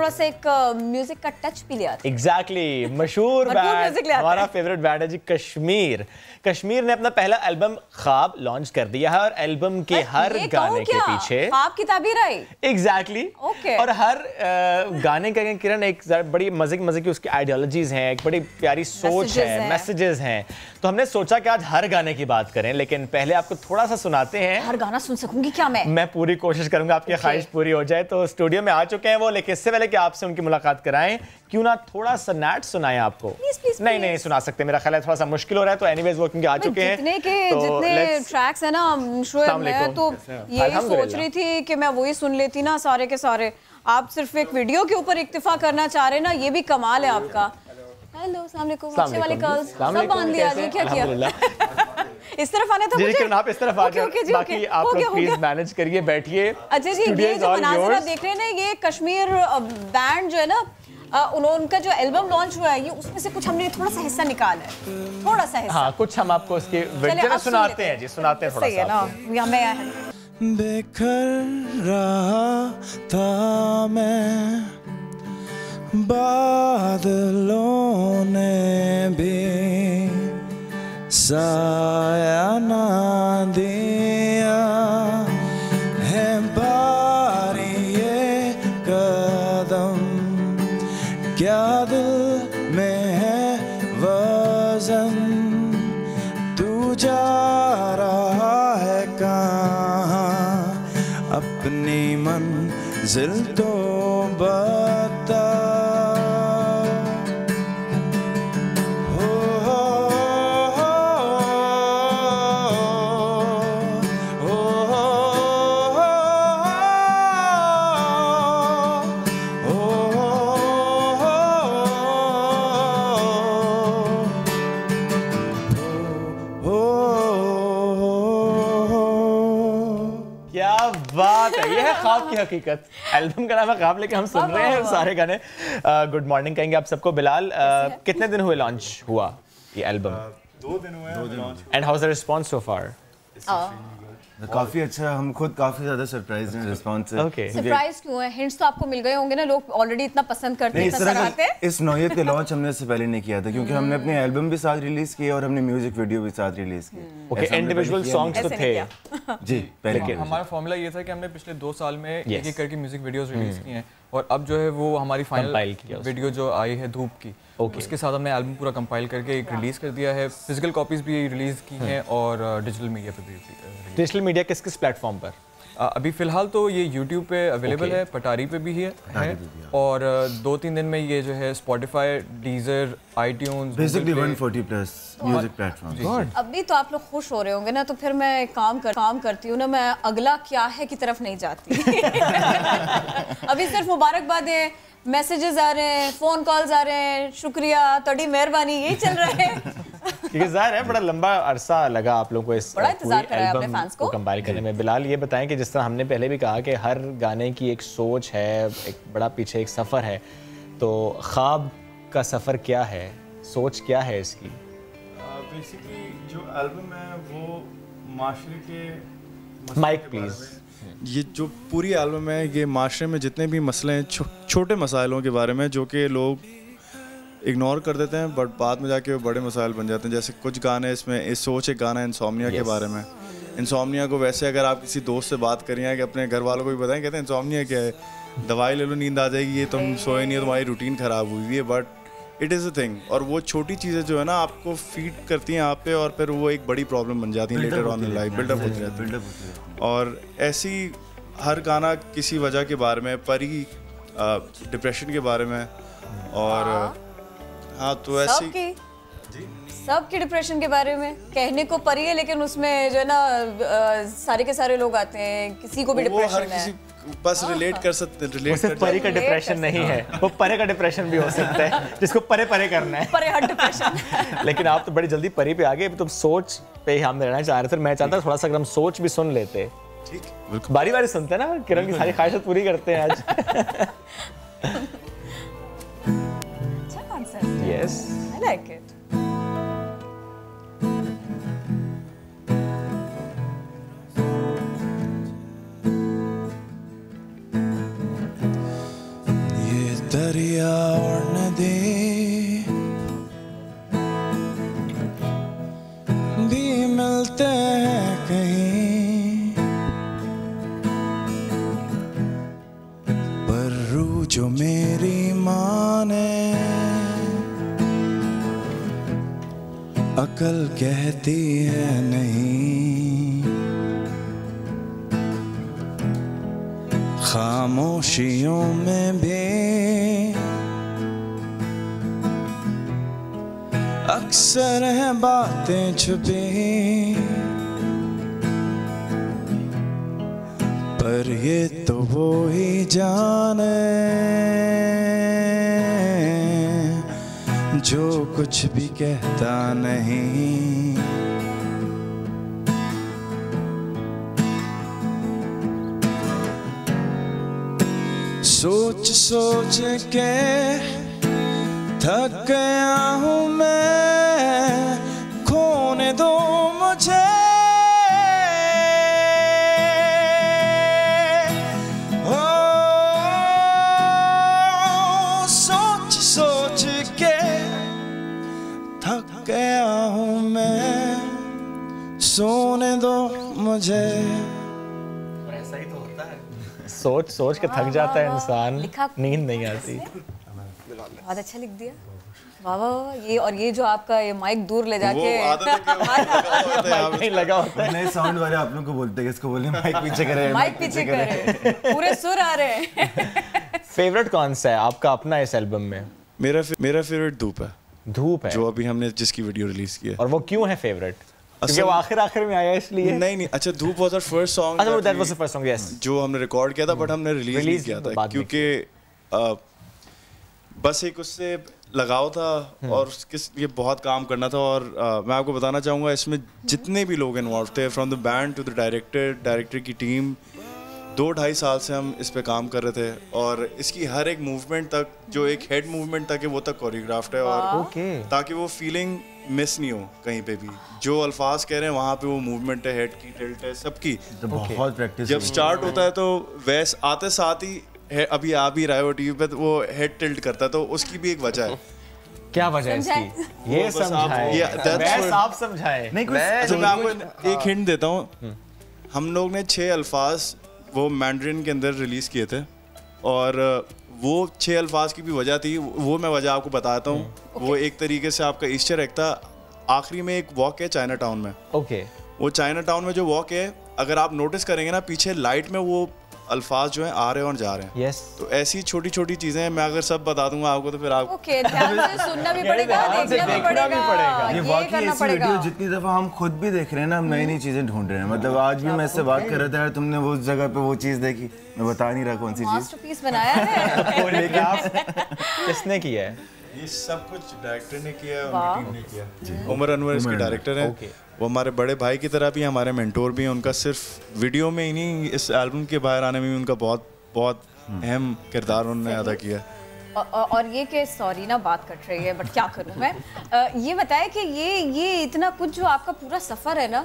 थोड़ा सा एक म्यूजिक का टच भी ले आते हैं। एग्जैक्टली, मशहूर बैंड, हमारा फेवरेट बैंड है जी कश्मीर। कश्मीर ने अपना पहला एल्बम ख्वाब लॉन्च कर दिया है और एल्बम के हर गाने के पीछे ख्वाब की ताबीर आई। एग्जैक्टली, और हर गाने का किरण एक बड़ी मजे की उसकी आइडियोलॉजीज हैं, एक बड़ी प्यारी सोच है, मैसेजेस हैं। तो हमने सोचा कि आज हर गाने की बात करें, लेकिन पहले आपको थोड़ा सा सुनाते हैं। हर गाना सुन सकूंगी क्या मैं पूरी कोशिश करूंगा आपकी ख्वाहिश पूरी हो जाए। तो स्टूडियो में आ चुके हैं वो, लेकिन इससे पहले कि आपसे उनकी मुलाकात कराएं, क्यों ना थोड़ा सा नैट सुनाएं आपको। प्लीज, नहीं सुना सकते, मेरा ख्याल है थोड़ा सा मुश्किल हो रहा है। तो एनीवेज वो क्योंकि आ चुके हैं, जितने ट्रैक्स है ना शोएब, मैं तो यही सोच रही थी कि मैं वही सुन लेती ना सारे के सारे। आप सिर्फ एक वीडियो के ऊपर इक्तिफा करना चाह रहे हैं ना, ये भी कमाल है आपका। हेलो, अस्सलाम वालेकुम, अच्छे वाले गर्ल्स, सब बांध लिया जी, क्या किया? इस तरफ आने तो मुझे, आप इस तरफ आ जाओ, बाकी आप लोग प्लीज मैनेज करिए, बैठिए। अच्छा जी, ये जो मनाज़िर आप देख रहे हैं ना, ये कश्मीर बैंड जो है ना, उनका जो एल्बम लॉन्च हुआ है, ये उसमें से कुछ हमने थोड़ा सा हिस्सा निकाला है, थोड़ा सा हिस्सा। हाँ, कुछ हम आपको उसके वीडियो सुनाते हैं जी, सुनाते हैं थोड़ा सा। सही है ना, या मैं बेखर रहा था मैं, बादलों ने भी साया ना दिया है, बारी ये कदम क्या दिल में है वजन, तू जा रहा है कहाँ, अपनी मंजिल तो बता। बात है, ये है ख्वाब की हकीकत। एल्बम का नाम है ख्वाब, लेकिन हम सुन रहे हैं सारे गाने। गुड मॉर्निंग कहेंगे आप सबको। बिलाल, कितने दिन हुए लॉन्च हुआ ये एल्बम? 2 दिन हुए। And how is the response so far? काफी अच्छा, हम खुद काफी ज्यादा सरप्राइज हैं रिस्पांस से। सरप्राइज क्यों है? हिंट्स तो आपको मिल गए होंगे ना, लोग ऑलरेडी इतना पसंद करते हैं, इतना सराहते हैं। इस नौयत के लॉन्च हमने इससे पहले नहीं किया था, क्योंकि हमने अपने एल्बम भी साथ रिलीज किए और हमने म्यूजिक वीडियो भी साथ रिलीज किए। ओके, इंडिविजुअल सॉन्ग्स तो थे जी पहले। लेकिन हमारा फॉर्मूला ये था कि हमने पिछले 2 साल में एक करके म्यूजिक वीडियोस रिलीज किए हैं, और अब जो है वो हमारी फाइनल वीडियो जो आई है धूप की, उसके साथ हमने एल्बम पूरा कंपाइल करके एक रिलीज कर दिया है। फिजिकल कॉपीज भी रिलीज की हैं और डिजिटल मीडिया पे भी। डिजिटल मीडिया किस किस प्लेटफॉर्म पर? अभी फिलहाल तो ये YouTube पे अवेलेबल है, पटारी पे भी है, और 2-3 दिन में ये जो है Spotify, Deezer, iTunes, basically 140+ music platform. अभी तो आप लोग खुश हो रहे होंगे ना, तो फिर मैं एक काम करती हूँ ना, मैं अगला क्या है की तरफ नहीं जाती। अभी सिर्फ मुबारकबादें, मैसेजेस आ रहे हैं, फोन कॉल्स आ रहे हैं, शुक्रिया, तड़ी मेहरबानी, यही चल रहा है। क्योंकि ज़ाहिर है बड़ा लंबा अरसा लगा आप लोगों को इस एल्बम को कंपाइल करने में। बिलाल, ये बताएं कि जिस तरह हमने पहले भी कहा कि हर गाने की एक सोच है, एक बड़ा पीछे एक सफ़र है, तो ख्वाब का सफ़र क्या है, सोच क्या है इसकी? बेसिकली जो एल्बम है वो माशरे के माइक प्लीज़। ये जो पूरी एल्बम है, ये माशरे में जितने भी मसले हैं, छोटे मसाइलों के बारे में, जो कि लोग इग्नोर कर देते हैं बट बाद में जाके वो बड़े मसाइल बन जाते हैं। जैसे कुछ गाने इसमें, इस सोच एक गाना इंसोम्निया के बारे में। इंसोम्निया को वैसे अगर आप किसी दोस्त से बात करें या कि अपने घर वालों को भी बताएं, कहते हैं इंसोम्निया क्या है, दवाई ले लो नींद आ जाएगी, ये तुम सोए नहीं हो, तुम्हारी रूटीन ख़राब हुई हुई है, but it is a thing. और वो छोटी चीज़ें जो है ना आपको फीड करती हैं आप पे, और फिर वो एक बड़ी प्रॉब्लम बन जाती हैं later on in life, build up होती रहती है। और ऐसी हर गाना किसी वजह के बारे में, परी डिप्रेशन के बारे में, और हाँ तो ऐसी सबकी डिप्रेशन के बारे में कहने को परी है, लेकिन उसमें जो है ना सारे के सारे लोग आते हैं, किसी को भी डिप्रेशन है, बस रिलेट कर सकते हैं। रिलेट कर परी का डिप्रेशन नहीं है, वो परे का डिप्रेशन भी हो सकता है, जिसको परे परे करना है, परे हट डिप्रेशन। लेकिन आप तो बड़ी जल्दी परी पे आ गए, तुम सोच पे ही हम रहना चाह रहे थे। मैं चाहता थोड़ा सा अगर हम सोच भी सुन लेते। ठीक, बारी बारी सुनते हैं ना, किरण की सारी ख्वाहिशें पूरी करते हैं आज। अच्छा कॉन्सेप्ट है। Yes, I like it. ये जो मेरी माँ ने अकल कहती है नहीं, खामोशियों में भी अक्सर है बातें छुपी, पर ये तो वो ही जाने जो कुछ भी कहता नहीं। सोच सोच के थक गया हूँ मैं, खोने दो मुझे। सोच सोच के थक गया हूँ मैं, सोने दो मुझे। सोच सोच के थक जाता है इंसान, नींद नहीं आती। बहुत अच्छा लिख दिया, वाह वाह। ये और ये जो आपका ये माइक दूर ले जाके माइक लगा होता है। नए साउंड वाले आप लोगों को बोलते हैं, इसको बोले माइक पीछे करे, माइक पीछे करे, पूरे सुर आ रहे हैं। फेवरेट कौन सा है आपका अपना इस एल्बम में? मेरा फेवरेट धूप है। धूप है जो अभी हमने जिसकी वीडियो रिलीज की है। और वो क्यों है फेवरेट? क्योंकि वो आखिर में आया इसलिए? नहीं, अच्छा धूप वाज आवर फर्स्ट सॉन्ग। अच्छा, that was the first song, yes, जो हमने रिकॉर्ड किया था, बट हमने रिलीज नहीं किया था क्योंकि बस एक उससे लगाव था और ये बहुत काम करना था। और मैं आपको बताना चाहूँगा, इसमें जितने भी लोग इन्वॉल्व थे, from the band to the director की टीम, 2-2.5 साल से हम इस पे काम कर रहे थे। और इसकी हर एक मूवमेंट तक, जो एक हेड मूवमेंट तक है, वो तक कोरियोग्राफ्ड है। और ताकि वो फीलिंग मिस नहीं हो कहीं पे भी। जो अल्फाज कह रहे हैं वहाँ पे वो मूवमेंट है, हेड की, टिल्ट है, सबकी। तो बहुत प्रैक्टिस जब स्टार्ट होता है तो वैसे आते साथ ही अभी आ भी रहा है वो टीवी पे, तो वो हेड टिल्ट करता है, तो उसकी भी एक वजह है। क्या वजह है इसकी? ये समझाएं, आप समझाएं। नहीं कुछ, अच्छा मैं आपको एक हिंट देता हूँ। हम लोग ने 6 अल्फाज वो मैंड्रिन के अंदर रिलीज किए थे, और वो 6 अल्फाज की भी वजह थी। वो मैं वजह आपको बताता हूँ। वो एक तरीके से आपका ईस्टर एग था। आखिरी में एक वॉक है चाइना टाउन में। वो चाइना टाउन में जो वॉक है, अगर आप नोटिस करेंगे ना, पीछे लाइट में वो अल्फाज जो हैं आ रहे हैं और जा रहे हैं। तो ऐसी छोटी छोटी चीजें हैं। मैं अगर सब बता दूंगा आपको तो फिर आप ध्यान से सुनना भी पड़ेगा, देखना भी पड़ेगा। ये वाकई ऐसी वीडियो जितनी दफा हम खुद भी देख रहे हैं ना, हम नई नई चीजें ढूंढ रहे हैं। मतलब आज भी मैं इससे बात कर रहा था, यार तुमने वो जगह पे वो चीज देखी, मैं बता नहीं रहा कौन सी चीज। मास्टरपीस बनाया है। किसने किया है ये सब? कुछ डायरेक्टर ने किया है, उनकी टीम ने किया। उमर अनवर इसके डायरेक्टर हैं। वो हमारे बड़े भाई की तरह भी हैं, हमारे मेंटोर भी हैं। उनका सिर्फ वीडियो में ही नहीं, इस एल्बम के बाहर आने में भी उनका बहुत बहुत अहम किरदार उन्होंने अदा किया। और ये कि सॉरी ना बात कट रही है, बट क्या करूँ मैं। ये बताया कि ये इतना कुछ जो आपका पूरा सफ़र है ना,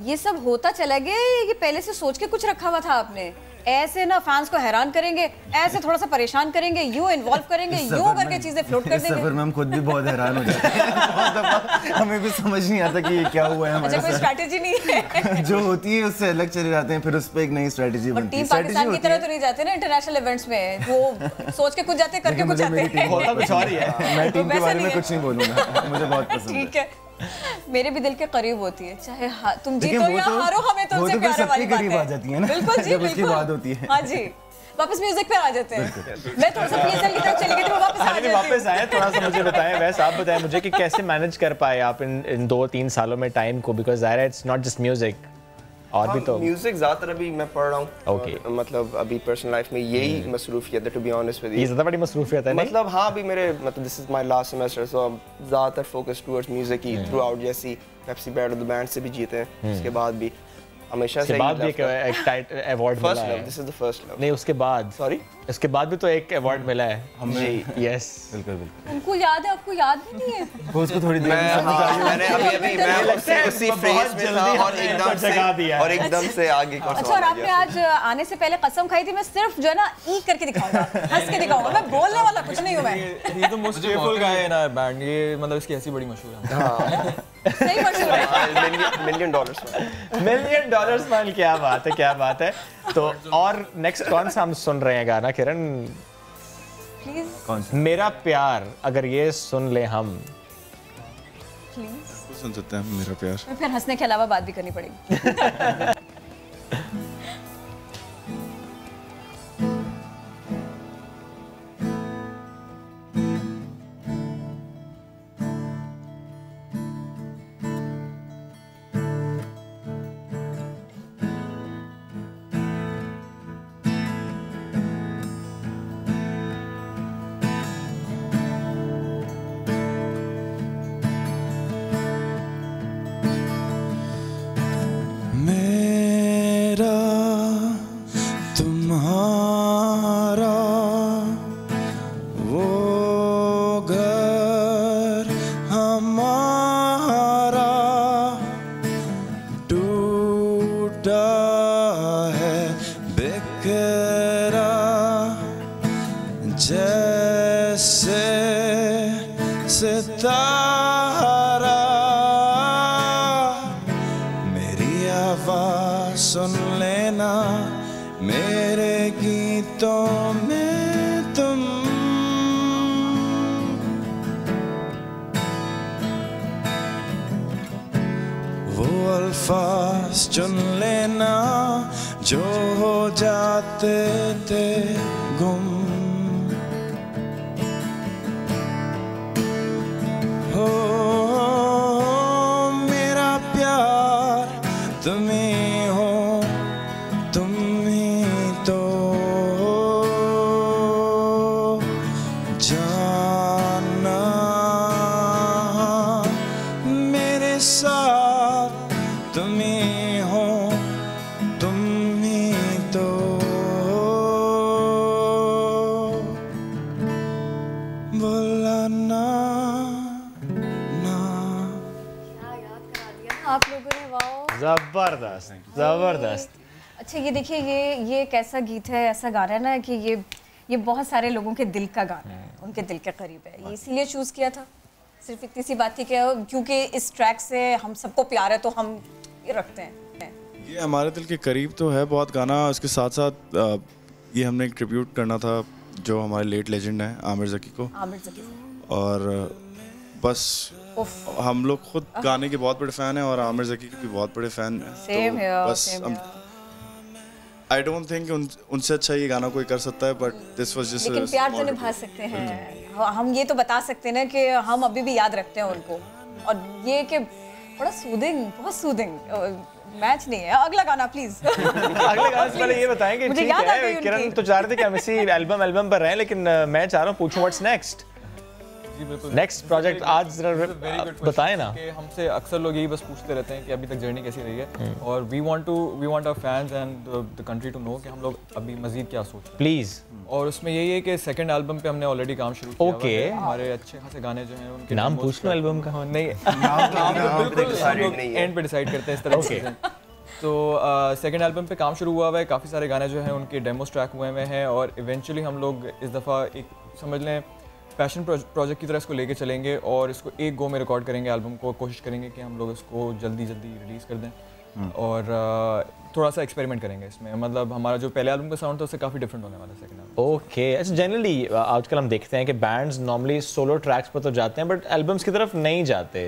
ये सब होता चला गया, ये पहले से सोच के कुछ रखा हुआ था आपने? ऐसे ना फैंस को हैरान करेंगे, ऐसे थोड़ा सा परेशान करेंगे, यूं इन्वॉल्व करेंगे, यूं करके चीजें फ्लोट कर देंगे। सफर में हम खुद भी बहुत हैरान हो जाते हैं। हमें भी समझ नहीं आता कि ये क्या हुआ है हमारे साथ। कोई स्ट्रैटेजी नहीं है जो होती है, उससे अलग चले जाते हैं, फिर उस पे एक नई स्ट्रैटेजी बनती है। टीम पाकिस्तान की तरह तो नहीं जाते ना इंटरनेशनल इवेंट्स में, वो सोच के कुछ जाते, करके कुछ जाते। होता कुछ और ही है। मैं टीम के बारे में कुछ नहीं बोलूंगा, मुझे बहुत पसंद है। ठीक है, मेरे भी दिल के करीब होती है, चाहे तुम जीतो या हारो, हमें तुमसे प्यार वाली बात है। आ जाती है ना, बिल्कुल जी, बिल्कुल बात होती है। हाँ जी, वापस म्यूजिक पे आ जाते हैं। मैं थोड़ा सा पीएसएल की तरफ चली गई थी, वो वापस आ जाती है। वापस आए, थोड़ा सा मुझे बताएं, वैसे आप बताएं मुझे कि कैसे मैनेज कर पाए आप इन 2-3 सालों में टाइम को, बिकॉज़ ज़ाहिर है इट्स नॉट जस्ट म्यूजिक, और भी तो म्यूजिक ज़्यादातर अभी मैं पढ़ रहा हूँ। ओके, मतलब अभी पर्सनल लाइफ में यही मसरूफियत है, to be honest with you. ये ज़्यादा बड़ी मसरूफियत है। मतलब हाँ, अभी मेरे मतलब this is my last semester, so ज़्यादातर फोकस टुवर्ड्स म्यूजिक ही थ्रू आउट। जैसी Pepsi battle of the band से भी जीते हैं, उसके बाद भी हमेशा से बाद भी एक टाइट अवार्ड मिला है। This is the first love. नहीं, उसके बाद सॉरी, इसके बाद भी तो एक अवार्ड मिला है हमें। यस, बिल्कुल बिल्कुल। उनको याद है, आपको याद भी नहीं है? वो उसको थोड़ी देर मैंने अभी मैं उसी फ्रेज में था और एकदम से आगे का। अच्छा, और आपने आज आने से पहले कसम खाई थी, मैं सिर्फ जो है ना ई करके दिखाऊंगा, हंस के दिखाऊंगा, मैं बोलने वाला कुछ नहीं हूं मैं। ये तो मोस्ट चीयरफुल गाय है ना बैंड, ये मतलब इसकी ऐसी बड़ी मशहूर है। हां, सही मशहूर है। $1 million $1 स्माइल, क्या बात है, क्या बात है। तो और नेक्स्ट कौन सा हम सुन रहे हैं गाना किरण? प्लीज कौन सा? मेरा प्यार अगर ये सुन ले हम। प्लीज सुन सकते हैं मेरा प्यार। फिर हंसने के अलावा बात भी करनी पड़ेगी। सुन लेना मेरे गीतों में तुम, वो अल्फाज चुन लेना जो हो जाते थे गुम। हो मेरा प्यार तुम्हें हो, तुम ही तो जाना, मेरे साथ तुम्हें हो, तुम ही तो बुलाना ना। आप लोगों ने वाओ, जबरदस्त जबरदस्त। अच्छा ये देखिए, ये एक ऐसा गीत है, ऐसा गाना है ना कि ये बहुत सारे लोगों के दिल का गाना है, उनके दिल के करीब है। ये इसीलिए चूज़ किया था, सिर्फ इतनी सी बात थी कि क्योंकि इस ट्रैक से हम सबको प्यार है तो हम ये रखते हैं। ये हमारे दिल के करीब तो है बहुत गाना। उसके साथ साथ ये हमने एक ट्रिब्यूट करना था जो हमारे लेट लेजेंड हैं आमिर ज़की को। आमिर ज़की और बस हम लोग खुद गाने के बहुत बड़े फ़ैन हैं और आमिर ज़की के भी बहुत बड़े फ़ैन हैं। सेम तो बस आई डोंट थिंक उनसे अच्छा ये गाना कोई कर सकता है, बट दिस वाज जस्ट। लेकिन प्यार तो निभा सकते हैं हम, ये तो बता सकते हैं ना कि हम अभी भी याद रखते हैं उनको। और ये कि बड़ा सूदिंग, बहुत सूदिंग। मैच नहीं है, अगला गाना प्लीज। अगले गाने से पहले ये बताएं कि ठीक है, किरण तो चाह रहे थे कि हम इसी एल्बम पर रहें, लेकिन मैं चाह रहा हूँ पूछूं व्हाट्स नेक्स्ट। नेक्स्ट प्रोजेक्ट आज जरा बताएं ना। कि हमसे अक्सर लोग यही बस पूछते रहते हैं कि अभी तक जर्नी कैसी रही है, और we want our fans and the country to know कि हम लोग अभी मजीद क्या सोच रहे हैं प्लीज। और उसमें यही है कि सेकंड एल्बम पे हमने ऑलरेडी काम शुरू किया। ओके, हमारे अच्छे खासे गाने जो हैं उनके नाम पूछ लो एल्बम का। नहीं, नाम बिल्कुल हम लोग एंड पे डिसाइड करते हैं इस तरह से। तो सेकंड एल्बम पे काम शुरू हुआ हुआ है, काफ़ी सारे गाने जो हैं उनके डेमोस ट्रैक हुए हुए हैं, और इवेंचुअली हम लोग इस दफ़ा एक समझ लें पैशन प्रोजेक्ट की तरह इसको लेके चलेंगे और इसको एक गो में रिकॉर्ड करेंगे एल्बम को। कोशिश करेंगे कि हम लोग इसको जल्दी रिलीज़ कर दें और थोड़ा सा एक्सपेरिमेंट करेंगे इसमें। मतलब हमारा जो पहले एल्बम का साउंड था उससे काफ़ी डिफरेंट होने वाला है सेकंड एल्बम। ओके, अच्छा जनरली आजकल हम देखते हैं कि बैंड्स नॉर्मली सोलो ट्रैक्स पर तो जाते हैं बट एल्बम्स की तरफ नहीं जाते,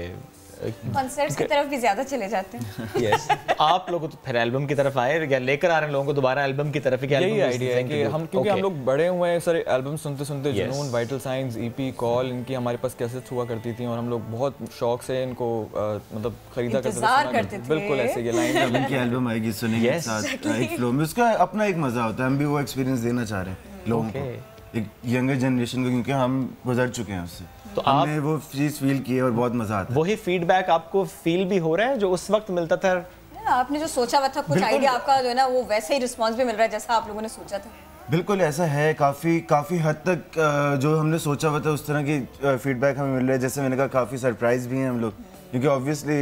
कॉन्सर्ट्स की तरफ भी ज्यादा चले जाते हैं। यस, आप लोग तो फिर एल्बम की तरफ आए या लेकर आ रहे हैं लोगों को दोबारा एल्बम की तरफ? यही आइडिया है कि हम, क्योंकि हम लोग बड़े हुए हैं सर एल्बम सुनते सुनते, जुनून, वाइटल साइंस, ईपी, कॉल, इनकी हमारे पास कैसेट्स हुआ करती थी और हम लोग बहुत शौक से इनको मतलब खरीदा करते थे। बिल्कुल ऐसे ये लाइन इनकी एल्बम आएगी सुनेंगे साथ एक फ्लो में, उसका अपना एक मजा होता है। हम भी वो एक्सपीरियंस देना चाह रहे हैं लोगों को, एक यंगर जनरेशन को, क्योंकि हम गुजर चुके हैं उससे। तो हमने वो चीज फील की है और बहुत मजा आता है। वही फीडबैक आपको फील भी हो रहा है जो उस वक्त मिलता था? आपने जो सोचा हुआ था, कुछ आइडिया आपका जो है ना वो वैसे ही रिस्पांस भी मिल रहा है जैसा आप लोगों ने सोचा था? बिल्कुल ऐसा है, काफ़ी हद तक जो हमने सोचा हुआ था उस तरह की फीडबैक हमें मिल रहा है। जैसे मैंने कहा, काफ़ी सरप्राइज भी हैं हम लोग, क्योंकि ऑब्वियसली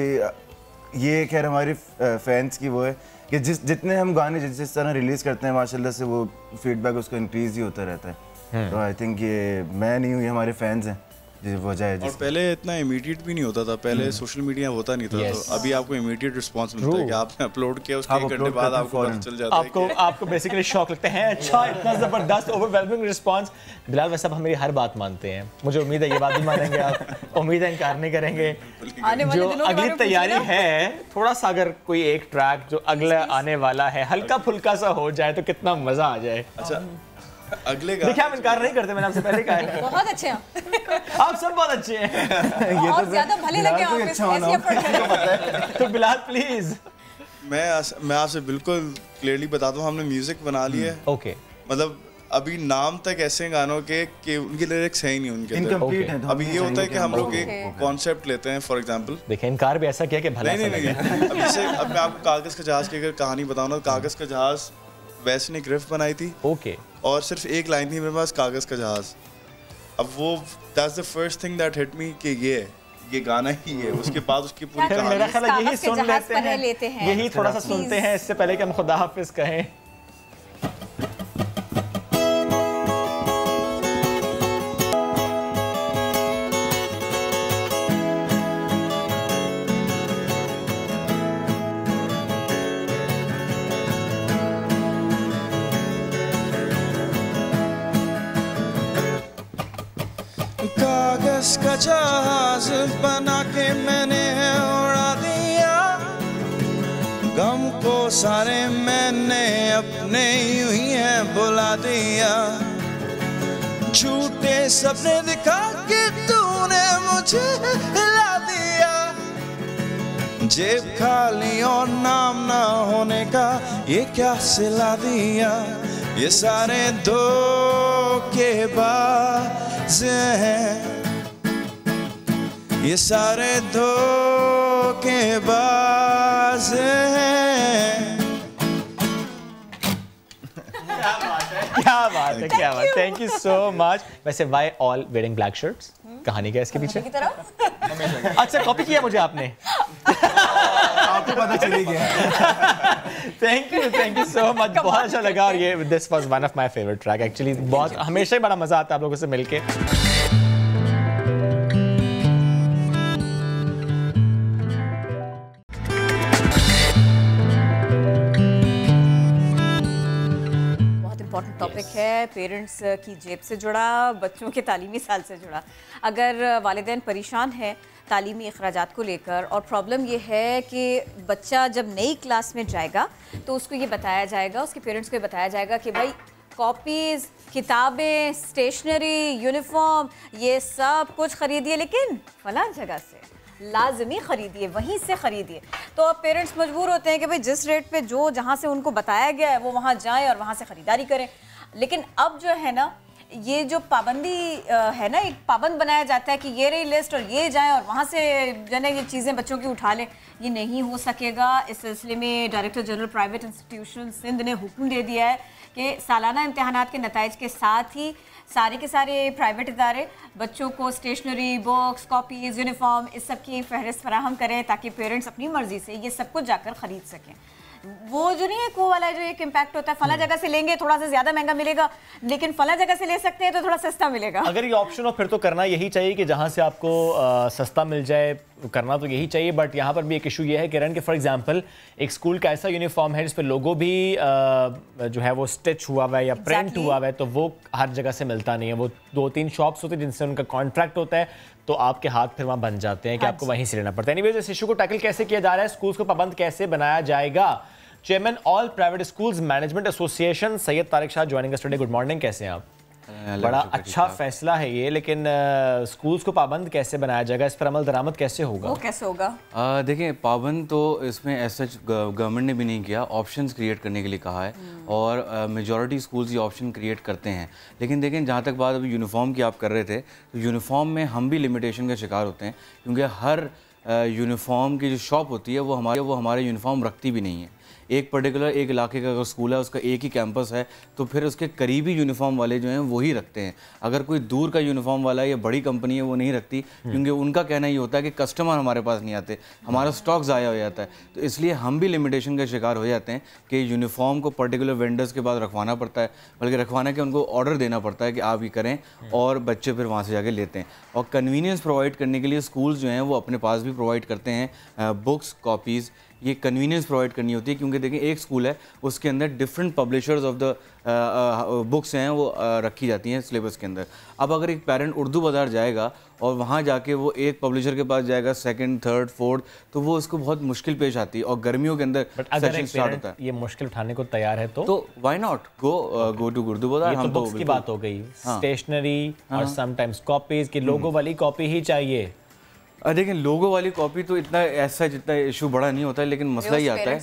ये खैर हमारे फैंस की वो है कि जितने हम गाने जिस तरह रिलीज़ करते हैं माशाल्लाह से वो फीडबैक उसका इंक्रीज़ ही होता रहता है। तो आई थिंक ये मैं नहीं हूँ, ये हमारे फैंस हैं वजह है। और पहले इतना इमीडिएट भी नहीं होता था, पहले सोशल मीडिया होता नहीं था, तो अभी आपको इमीडिएट रिस्पांस मिलता है कि आपने अपलोड किया, उसके 1 घंटे बाद आपको पता चल जाता है। आपको बेसिकली शौक लगता है, अच्छा इतना जबरदस्त ओवरवेलमिंग रिस्पांस। बिलाल वैसे आप हमारी हर बात मानते हैं, मुझे उम्मीद है ये बात भी मानेंगे आप, उम्मीद है इनकार नहीं करेंगे। जो अगली तैयारी है, थोड़ा सा अगर कोई एक ट्रैक जो अगला आने वाला है हल्का फुल्का सा हो जाए तो कितना मजा आ जाए। अच्छा अगले का देखिए हम इनकार नहीं करते, मैंने आपसे पहले कहा है। बहुत अच्छे हैं आप सब बहुत अच्छे हैं। ये और ज्यादा भले लगे आप ऐसे एफर्ट करें। तो बिलाल प्लीज। मैं आपसे बिल्कुल क्लियरली बताता हूँ, हमने म्यूजिक बना लिया है। ओके, मतलब अभी नाम तक ऐसे गानों के कि उनके लिरिक्स है ही नहीं उनके अंदर। अभी ये होता है कि हम लोग एक कॉन्सेप्ट लेते हैं, फॉर एग्जांपल देखिए इनकार भी ऐसा किया कि भला नहीं अब जैसे अब मैं आपको कागज का जहाज की अगर कहानी बताऊँ ना, कागज का जहाज वैसे ने गिरफ्त बनाई थी। ओके, और सिर्फ एक लाइन थी मेरे पास, कागज का जहाज। अब वो that's the first thing that hit me कि ये गाना ही है। उसके बाद उसकी पूरी कहानी, मेरा ख्याल है यही सुन लेते हैं, यही थोड़ा सा सुनते हैं इससे पहले कि हम खुदा हाफिज कहें। कागज का जहाज बना के मैंने उड़ा दिया, गम को सारे मैंने अपने यूं ही है बुला दिया। झूठे सपने दिखा के तूने मुझे हिला दिया, जेब खाली और नाम ना होने का ये क्या सिला दिया। ये सारे धोखेबाज हैं, ये सारे धोखेबाज हैं। क्या बात है, क्या बात। Thank you so much. वैसे why all wearing black shirts, कहानी क्या है इसके पीछे? अच्छा कॉपी किया मुझे आपने? आपको पता चली गया। थैंक यू सो मच, बहुत अच्छा लगा। और ये this was one of my favourite track actually. बहुत हमेशा ही बड़ा मजा आता है आप लोगों से मिलके। टॉपिक है पेरेंट्स की जेब से जुड़ा, बच्चों के तालीमी साल से जुड़ा। अगर वालिदैन परेशान हैं तालीमी अखराजात को लेकर और प्रॉब्लम ये है कि बच्चा जब नई क्लास में जाएगा तो उसको ये बताया जाएगा, उसके पेरेंट्स को ये बताया जाएगा कि भाई कॉपीज़, किताबें, स्टेशनरी, यूनिफॉर्म ये सब कुछ ख़रीदिए लेकिन फलां जगह से लाजमी ख़रीदिए, वहीं से ख़रीदिए। तो अब पेरेंट्स मजबूर होते हैं कि भाई जिस रेट पे जो जहाँ से उनको बताया गया है वो वहाँ जाएं और वहाँ से ख़रीदारी करें। लेकिन अब जो है ना, ये जो पाबंदी है ना, एक पाबंद बनाया जाता है कि ये रही लिस्ट और ये जाएं और वहाँ से जो है ये चीज़ें बच्चों की उठा लें, ये नहीं हो सकेगा। इस सिलसिले में director general private institution Sindh ने हुक्म दे दिया है कि सालाना इम्तहानात के नताइज के साथ ही सारे के सारे प्राइवेट इदारे बच्चों को स्टेशनरी, बुक्स, कॉपीज़, यूनिफॉर्म इस सब की फहरिस्त फराहम करें ताकि पेरेंट्स अपनी मर्ज़ी से ये सब कुछ जाकर ख़रीद सकें। वो जो नहीं है को वाला जो एक इम्पैक्ट होता है, फला जगह से लेंगे थोड़ा सा ज़्यादा महंगा मिलेगा लेकिन फला जगह से ले सकते हैं तो थोड़ा सस्ता मिलेगा। अगर ये ऑप्शन हो फिर तो करना यही चाहिए कि जहाँ से आपको सस्ता मिल जाए, करना तो यही चाहिए। बट यहाँ पर भी एक इशू ये है किरण कि फॉर एग्जांपल एक स्कूल का ऐसा यूनिफॉर्म है जिस पे लोगो भी जो है वो स्टिच हुआ हुआ है या प्रिंट हुआ हुआ है, तो वो हर जगह से मिलता नहीं है। वो 2-3 शॉप्स होते हैं जिनसे उनका कॉन्ट्रैक्ट होता है, तो आपके हाथ फिर वहाँ बन जाते हैं कि आपको वहीं से लेना पड़ता है। एनीवेज इस इशू को टैकल कैसे किया जा रहा है, स्कूल्स को पाबंद कैसे बनाया जाएगा? Chairman all private schools management association Syed Tariq Shah joining us today. Good morning, कैसे हैं आप? बड़ा अच्छा फैसला है ये, लेकिन स्कूल्स को पाबंद कैसे बनाया जाएगा, इस पर अमल दरामद कैसे होगा? वो कैसे होगा? देखिए पाबंद तो इसमें ऐसा गवर्नमेंट ने भी नहीं किया, ऑप्शंस क्रिएट करने के लिए कहा है और मेजॉरिटी स्कूल्स ये ऑप्शन क्रिएट करते हैं। लेकिन देखें जहाँ तक बात अभी यूनिफॉर्म की आप कर रहे थे, तो यूनिफॉर्म में हम भी लिमिटेशन का शिकार होते हैं क्योंकि हर यूनिफॉर्म की जो शॉप होती है वो हमारे यूनिफॉर्म रखती भी नहीं है। एक पर्टिकुलर एक इलाके का अगर स्कूल है, उसका एक ही कैंपस है, तो फिर उसके करीबी यूनिफॉर्म वाले जो हैं वही रखते हैं। अगर कोई दूर का यूनिफॉर्म वाला या बड़ी कंपनी है वो नहीं रखती, क्योंकि उनका कहना ये होता है कि कस्टमर हमारे पास नहीं आते, हमारा स्टॉक ज़ाया हो जाता है। तो इसलिए हम भी लिमिटेशन का शिकार हो जाते हैं कि यूनिफॉर्म को पर्टिकुलर वेंडर्स के पास रखवाना पड़ता है, बल्कि रखवाना के उनको ऑर्डर देना पड़ता है कि आप ये करें, और बच्चे फिर वहाँ से जाके लेते हैं। और कन्वीनियंस प्रोवाइड करने के लिए स्कूल्स जो हैं वो अपने पास भी प्रोवाइड करते हैं बुक्स, कॉपीज़। ये कन्वीनियंस प्रोवाइड करनी होती है, क्योंकि देखिए एक स्कूल है उसके अंदर different publishers of the books हैं वो रखी जाती हैं सिलेबस के अंदर। अब अगर एक पेरेंट उर्दू बाज़ार जाएगा और वहाँ जाके वो एक पब्लिशर के पास जाएगा, सेकंड, थर्ड, फोर्थ, तो वो उसको बहुत मुश्किल पेश आती है। और गर्मियों के अंदर सेशन स्टार्ट होता है, ये मुश्किल उठाने को तैयार है तो why not go to Urdu Bazaar. हम तो बुक्स की बात हो गई, स्टेशनरी और समटाइम्स कॉपीज की लोगो वाली कॉपी ही चाहिए। देखिए लोगो वाली कॉपी तो इतना ऐसा जितना इशू बड़ा नहीं होता है, लेकिन मसला ही आता है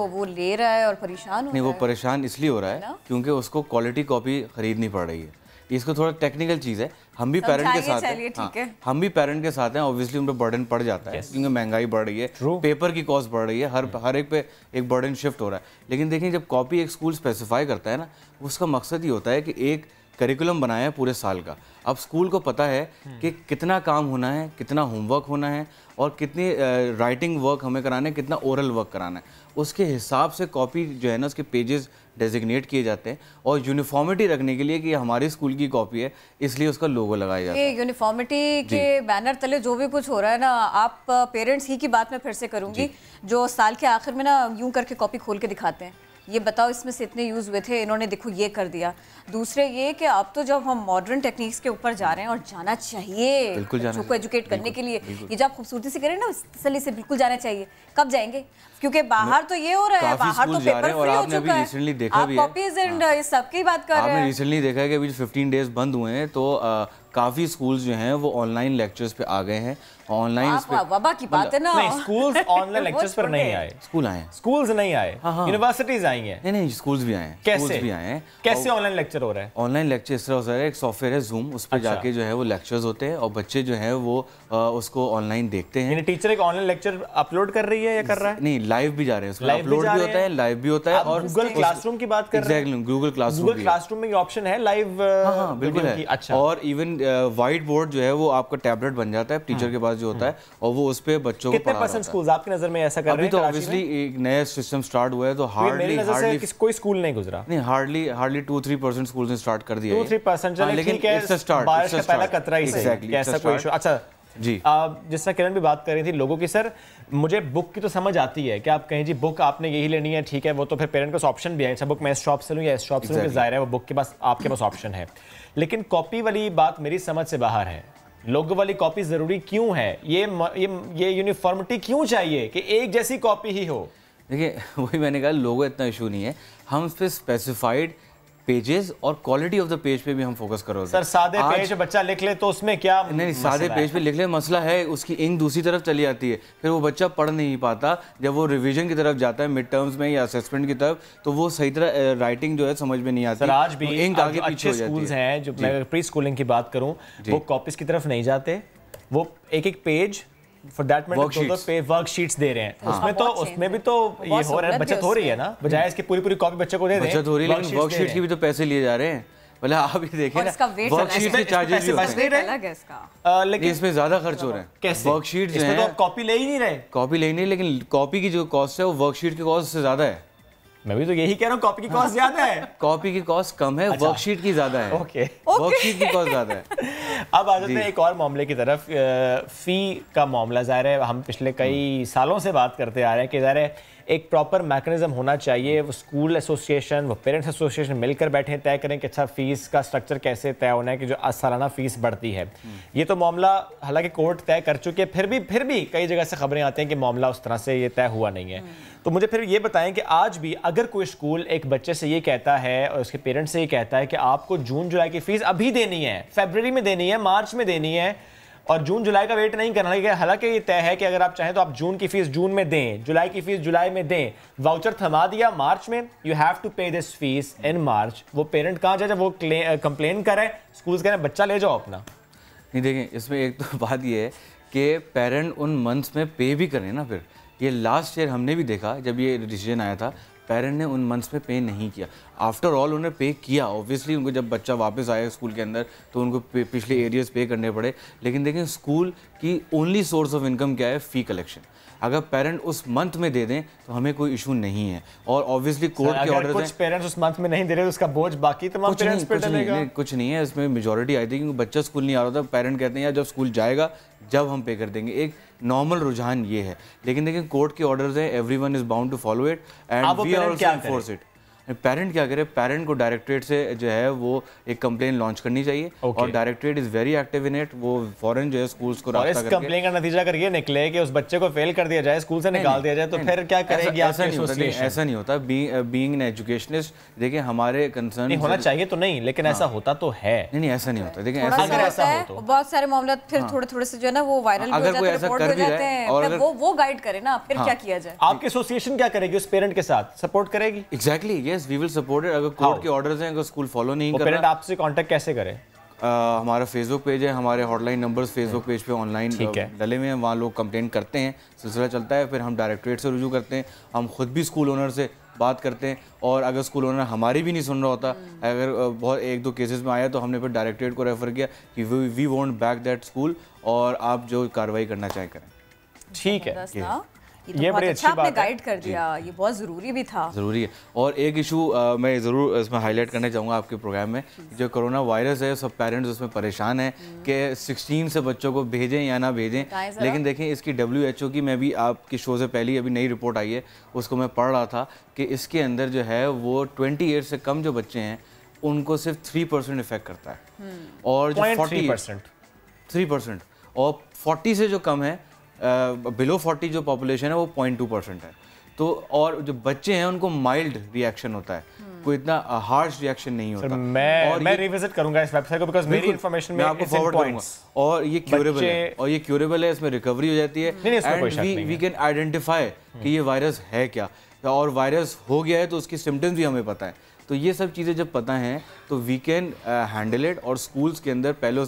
वो ले रहा है और परेशान हो नहीं, वो परेशान इसलिए हो रहा है क्योंकि उसको क्वालिटी कॉपी खरीदनी पड़ रही है। इसको थोड़ा टेक्निकल चीज़ है, हम भी पेरेंट के साथ हैं, हम भी पेरेंट के साथ हैं। ऑब्वियसली उन पर बर्डन पड़ जाता है क्योंकि महंगाई बढ़ रही है, पेपर की कॉस्ट बढ़ रही है, हर एक पे एक बर्डन शिफ्ट हो रहा है। लेकिन देखिए जब कॉपी एक स्कूल स्पेसिफाई करता है ना, उसका मकसद ये होता है कि एक करिकुलम बनाया है पूरे साल का। अब स्कूल को पता है कि कितना काम होना है, कितना होमवर्क होना है, और कितनी राइटिंग वर्क हमें कराना है, कितना ओरल वर्क कराना है। उसके हिसाब से कॉपी जो है ना, उसके पेजेस डेजिग्नेट किए जाते हैं। और यूनिफॉर्मिटी रखने के लिए कि हमारे स्कूल की कॉपी है, इसलिए उसका लोगो लगाया जाता है। यूनिफॉर्मिटी के बैनर तले जो भी कुछ हो रहा है ना, आप पेरेंट्स ही की बात मैं फिर से करूंगी, जो साल के आखिर में ना यूं करके कॉपी खोल के दिखाते हैं, ये बताओ इसमें से इतने यूज़ हुए थे, इन्होंने देखो ये कर दिया। दूसरे ये कि अब तो जब हम मॉडर्न टेक्निक्स के ऊपर जा रहे हैं, और जाना चाहिए बच्चों को एजुकेट करने के लिए, ये जो आप खूबसूरती से करें ना, उस तसल्ली से बिल्कुल जाना चाहिए। कब जाएंगे? क्योंकि बाहर तो ये हो रहा है, बाहर तो पेपर फ्री हो चुका है, रिसेंटली देखा भी है, कॉपीज एंड इस सब की बात कर रहे हैं। आपने रिसेंटली देखा है कि अभी 15 डेज बंद हुए हैं, तो काफ़ी स्कूल्स जो हैं वो ऑनलाइन लेक्चर्स पे आ गए हैं। ऑनलाइन वबा की बात है ना, नहीं स्कूल्स ऑनलाइन लेक्चर्स पर नहीं आए, स्कूल आए, स्कूल्स नहीं आए, यूनिवर्सिटीज आई हैं। नहीं स्कूल्स भी आए हैं, कैसे भी आए हैं। कैसे ऑनलाइन लेक्चर हो रहा है? ऑनलाइन लेक्चर इस तरह हो रहा है, एक सॉफ्टवेयर है जूम, उस पर जाके जो है वो लेक्चर्स होते हैं, और बच्चे जो है वो उसको ऑनलाइन देखते हैं। टीचर एक ऑनलाइन लेक्चर अपलोड कर रही है या कर रहा है? नहीं, लाइव भी जा रहे हैं, उसमें अपलोड भी होता है, लाइव भी होता है। और गूगल क्लासरूम की बात कर रहे हैं? एग्जैक्टली, गूगल क्लासरूम में ये ऑप्शन है लाइव, बिल्कुल है। अच्छा, और इवन व्हाइट बोर्ड जो है वो आपका टैबलेट बन जाता है टीचर के पास जो होता है, और वो उस पे बच्चों को पढ़ा रहा है। स्कूल्स आपकी नजर में ऐसा कर रहे हैं? अभी तो ऑब्वियसली एक नया सिस्टम स्टार्ट हुआ है, तो हार्डली कोई स्कूल नहीं गुजरा, नहीं हार्डली 2-3% स्कूल्स ने स्टार्ट कर दिया है। 2-3% लेकिन इट्स अ स्टार्ट, बारिश का पहला कतरा ही एग्जैक्टली, ऐसा कोई इशू। अच्छा जी, जिस तरह किरण भी बात कर रही थी लोगों की, सर मुझे बुक की तो समझ आती है कि आप कहें जी बुक आपने यही लेनी है, ठीक है, वो तो फिर पेरेंट के पास ऑप्शन भी है, अच्छा बुक मैं इस शॉप से लूँ या इस शॉप से लूँ, जाहिर है वो बुक के पास आपके पास ऑप्शन है। लेकिन कॉपी वाली बात मेरी समझ से बाहर है। लोगो वाली कॉपी जरूरी क्यों है? ये यूनिफॉर्मिटी क्यों चाहिए कि एक जैसी कॉपी ही हो? देखिए वही मैंने कहा, लोगो इतना इशू नहीं है, हम इस पे स्पेसिफाइड पेजेस और क्वालिटी ऑफ द पेज पे भी हम फोकस करोगे। सर सादे पेज पे बच्चा लिख ले तो उसमें क्या? नहीं, सादे पेज पे लिख ले, मसला है उसकी इंक दूसरी तरफ चली जाती है, फिर वो बच्चा पढ़ नहीं पाता। जब वो रिवीजन की तरफ जाता है, मिड टर्म्स में या असेसमेंट की तरफ, तो वो सही तरह राइटिंग जो है समझ में नहीं आती। सर आज भी इंक आगे पीछे हो जाती है। हैं जो मैं प्री स्कूलिंग की बात करूं, वो कॉपीज की तरफ नहीं जाते, वो एक पेज फॉर दैट वर्कशीट्स दे रहे हैं। उसमें भी तो ये हो रहा है, बचत हो रही है ना, बजाय इसकी पूरी कॉपी बच्चे को दे दें। बचत हो रही है, लेकिन वर्कशीट की भी तो पैसे लिए जा रहे हैं। पहले आप ये देखें ना, वर्कशीट के चार्जेस भी होते हैं, लेकिन इसमें ज्यादा खर्च हो रहे हैं। कैसे? वर्कशीट जो है, तो कॉपी ले ही नहीं रहे, कॉपी ले नहीं, लेकिन कॉपी की जो कॉस्ट है वो वर्कशीट की कॉस्ट से ज्यादा है। मैं भी तो यही कह रहा हूँ, कॉपी की कॉस्ट ज्यादा है। कॉपी की कॉस्ट कम है, वर्कशीट की ज्यादा है। ओके, वर्कशीट की कॉस्ट ज्यादा है। अब आ जाते हैं एक और मामले की तरफ, फी का मामला। ज़ाहिर है हम पिछले कई सालों से बात करते आ रहे हैं कि ज़ाहिर है एक प्रॉपर मैकेनिज्म होना चाहिए, वो स्कूल एसोसिएशन, वो पेरेंट्स एसोसिएशन मिलकर बैठे तय करें कि अच्छा फीस का स्ट्रक्चर कैसे तय होना है कि जो सालाना फीस बढ़ती है। ये तो मामला हालांकि कोर्ट तय कर चुके हैं, फिर भी कई जगह से खबरें आती हैं कि मामला उस तरह से ये तय हुआ नहीं है। तो मुझे फिर ये बताएं कि आज भी अगर कोई स्कूल एक बच्चे से ये कहता है और उसके पेरेंट्स से ये कहता है कि आपको जून जुलाई की फीस अभी देनी है, फरवरी में देनी है, मार्च में देनी है, और जून जुलाई का वेट नहीं करना है, हालांकि ये तय है कि अगर आप चाहें तो आप जून की फीस जून में दें, जुलाई की फीस जुलाई में दें, वाउचर थमा दिया मार्च में, यू हैव टू पे दिस फीस इन मार्च। वो पेरेंट कहाँ जाए? वो कंप्लेन करे, स्कूल्स कह रहे हैं बच्चा ले जाओ अपना। नहीं, देखें इसमें एक तो बात ये है कि पेरेंट उन मंथ्स में पे भी करें ना, फिर ये लास्ट ईयर हमने भी देखा जब ये डिसीजन आया था, पेरेंट ने उन मंथ्स में पे नहीं किया। आफ्टर ऑल उन्हें पे किया, ऑब्वियसली उनको जब बच्चा वापस आया स्कूल के अंदर तो उनको पिछले एरियर्स पे करने पड़े। लेकिन देखें स्कूल की ओनली सोर्स ऑफ इनकम क्या है? फ़ी कलेक्शन। अगर पेरेंट उस मंथ में दे दें तो हमें कोई इशू नहीं है। और ऑब्वियसली कोर्ट के ऑर्डर कुछ पेरेंट्स उस मंथ में नहीं दे रहे तो उसका बोझ बाकी तमाम पेरेंट्स पे डलेगा। कुछ नहीं है इसमें, मेजॉरिटी आई थी क्योंकि बच्चा स्कूल नहीं आ रहा था, पेरेंट कहते हैं यार जब स्कूल जाएगा जब हम पे कर देंगे। एक नॉर्मल रुझान ये है। लेकिन देखिए कोर्ट के ऑर्डर्स हैं, everyone is bound to follow it and we are also enforce it. Parent क्या करे? पेरेंट को डायरेक्टरेट से जो है वो एक कंप्लेन लॉन्च करनी चाहिए और directorate is very active in it. वो फॉरेन जो है स्कूल्स को रास्ता करके कंप्लेन का नतीजा अगर ये निकले कि उस बच्चे को फेल कर दिया जाए, स्कूल से निकाल दिया जाए, तो फिर क्या करेगी? ऐसा नहीं होता। बीइंग एन एजुकेशनिस्ट, देखिए हमारे कंसर्न होना चाहिए तो नहीं, लेकिन ऐसा होता तो है। नहीं ऐसा नहीं होता। देखिए अगर ऐसा हो तो बहुत सारे मामले फिर थोड़े से जो है ना वो वायरल हो जाते हैं, रिपोर्ट हो जाते हैं, और वो गाइड करे ना फिर क्या किया जाए। आपकी एसोसिएशन क्या करेगी उस पेरेंट के साथ? सपोर्ट करेगी? Exactly, yes, we will support it. अगर कोर्ट के ऑर्डर्स हैं, अगर स्कूल फॉलो नहीं कर रहा, पेरेंट आपसे कांटेक्ट कैसे करें? हमारा फेसबुक पेज है, हमारे हॉटलाइन नंबर्स फेसबुक पेज पे ऑनलाइन डले हुए हैं, वहाँ लोग कंप्लेंट करते हैं, सिलसिला चलता है, फिर हम डायरेक्टरेट से रुजू करते हैं, हम खुद भी स्कूल ओनर से बात करते हैं, और अगर स्कूल ओनर हमारी भी नहीं सुन रहा होता, अगर बहुत एक दो केसेस में आया तो हमने फिर डायरेक्टरेट को रेफर किया कि we won't back that school और आप जो कार्रवाई करना चाहें करें। ठीक है, ये बड़ी अच्छी बात है, गाइड कर दिया, ये बहुत ज़रूरी भी था। ज़रूरी है। और एक इशू मैं ज़रूर इसमें हाईलाइट करना चाहूँगा आपके प्रोग्राम में, जो कोरोना वायरस है, सब पेरेंट्स उसमें परेशान हैं कि 16 से बच्चों को भेजें या ना भेजें। लेकिन देखें इसकी WHO की, मैं भी आपकी शो से पहले अभी नई रिपोर्ट आई है उसको मैं पढ़ रहा था कि इसके अंदर जो है वो 20 ईयर से कम जो बच्चे हैं उनको सिर्फ 3% इफेक्ट करता है, और जो 3% और 40 से जो कम है, बिलो 40 जो पॉपुलेशन है वो 0.2% है। तो और जो बच्चे हैं उनको माइल्ड रिएक्शन होता है, कोई इतना हार्श रिएक्शन नहीं होता। मैं रिविजिट करूंगा इस वेबसाइट को, बिकॉज़ मेरी इंफॉर्मेशन में आपको फॉरवर्ड करूंगा, और ये क्यूरेबल है, और ये क्यूरेबल है, इसमें रिकवरी हो जाती है, एंड वी कैन आइडेंटिफाई कि ये वायरस है क्या, और वायरस हो गया है तो उसकी सिम्टम्स भी हमें पता है। तो ये सब चीज़ें जब पता हैं तो वी कैन हैंडल इट। और स्कूल्स के अंदर पहले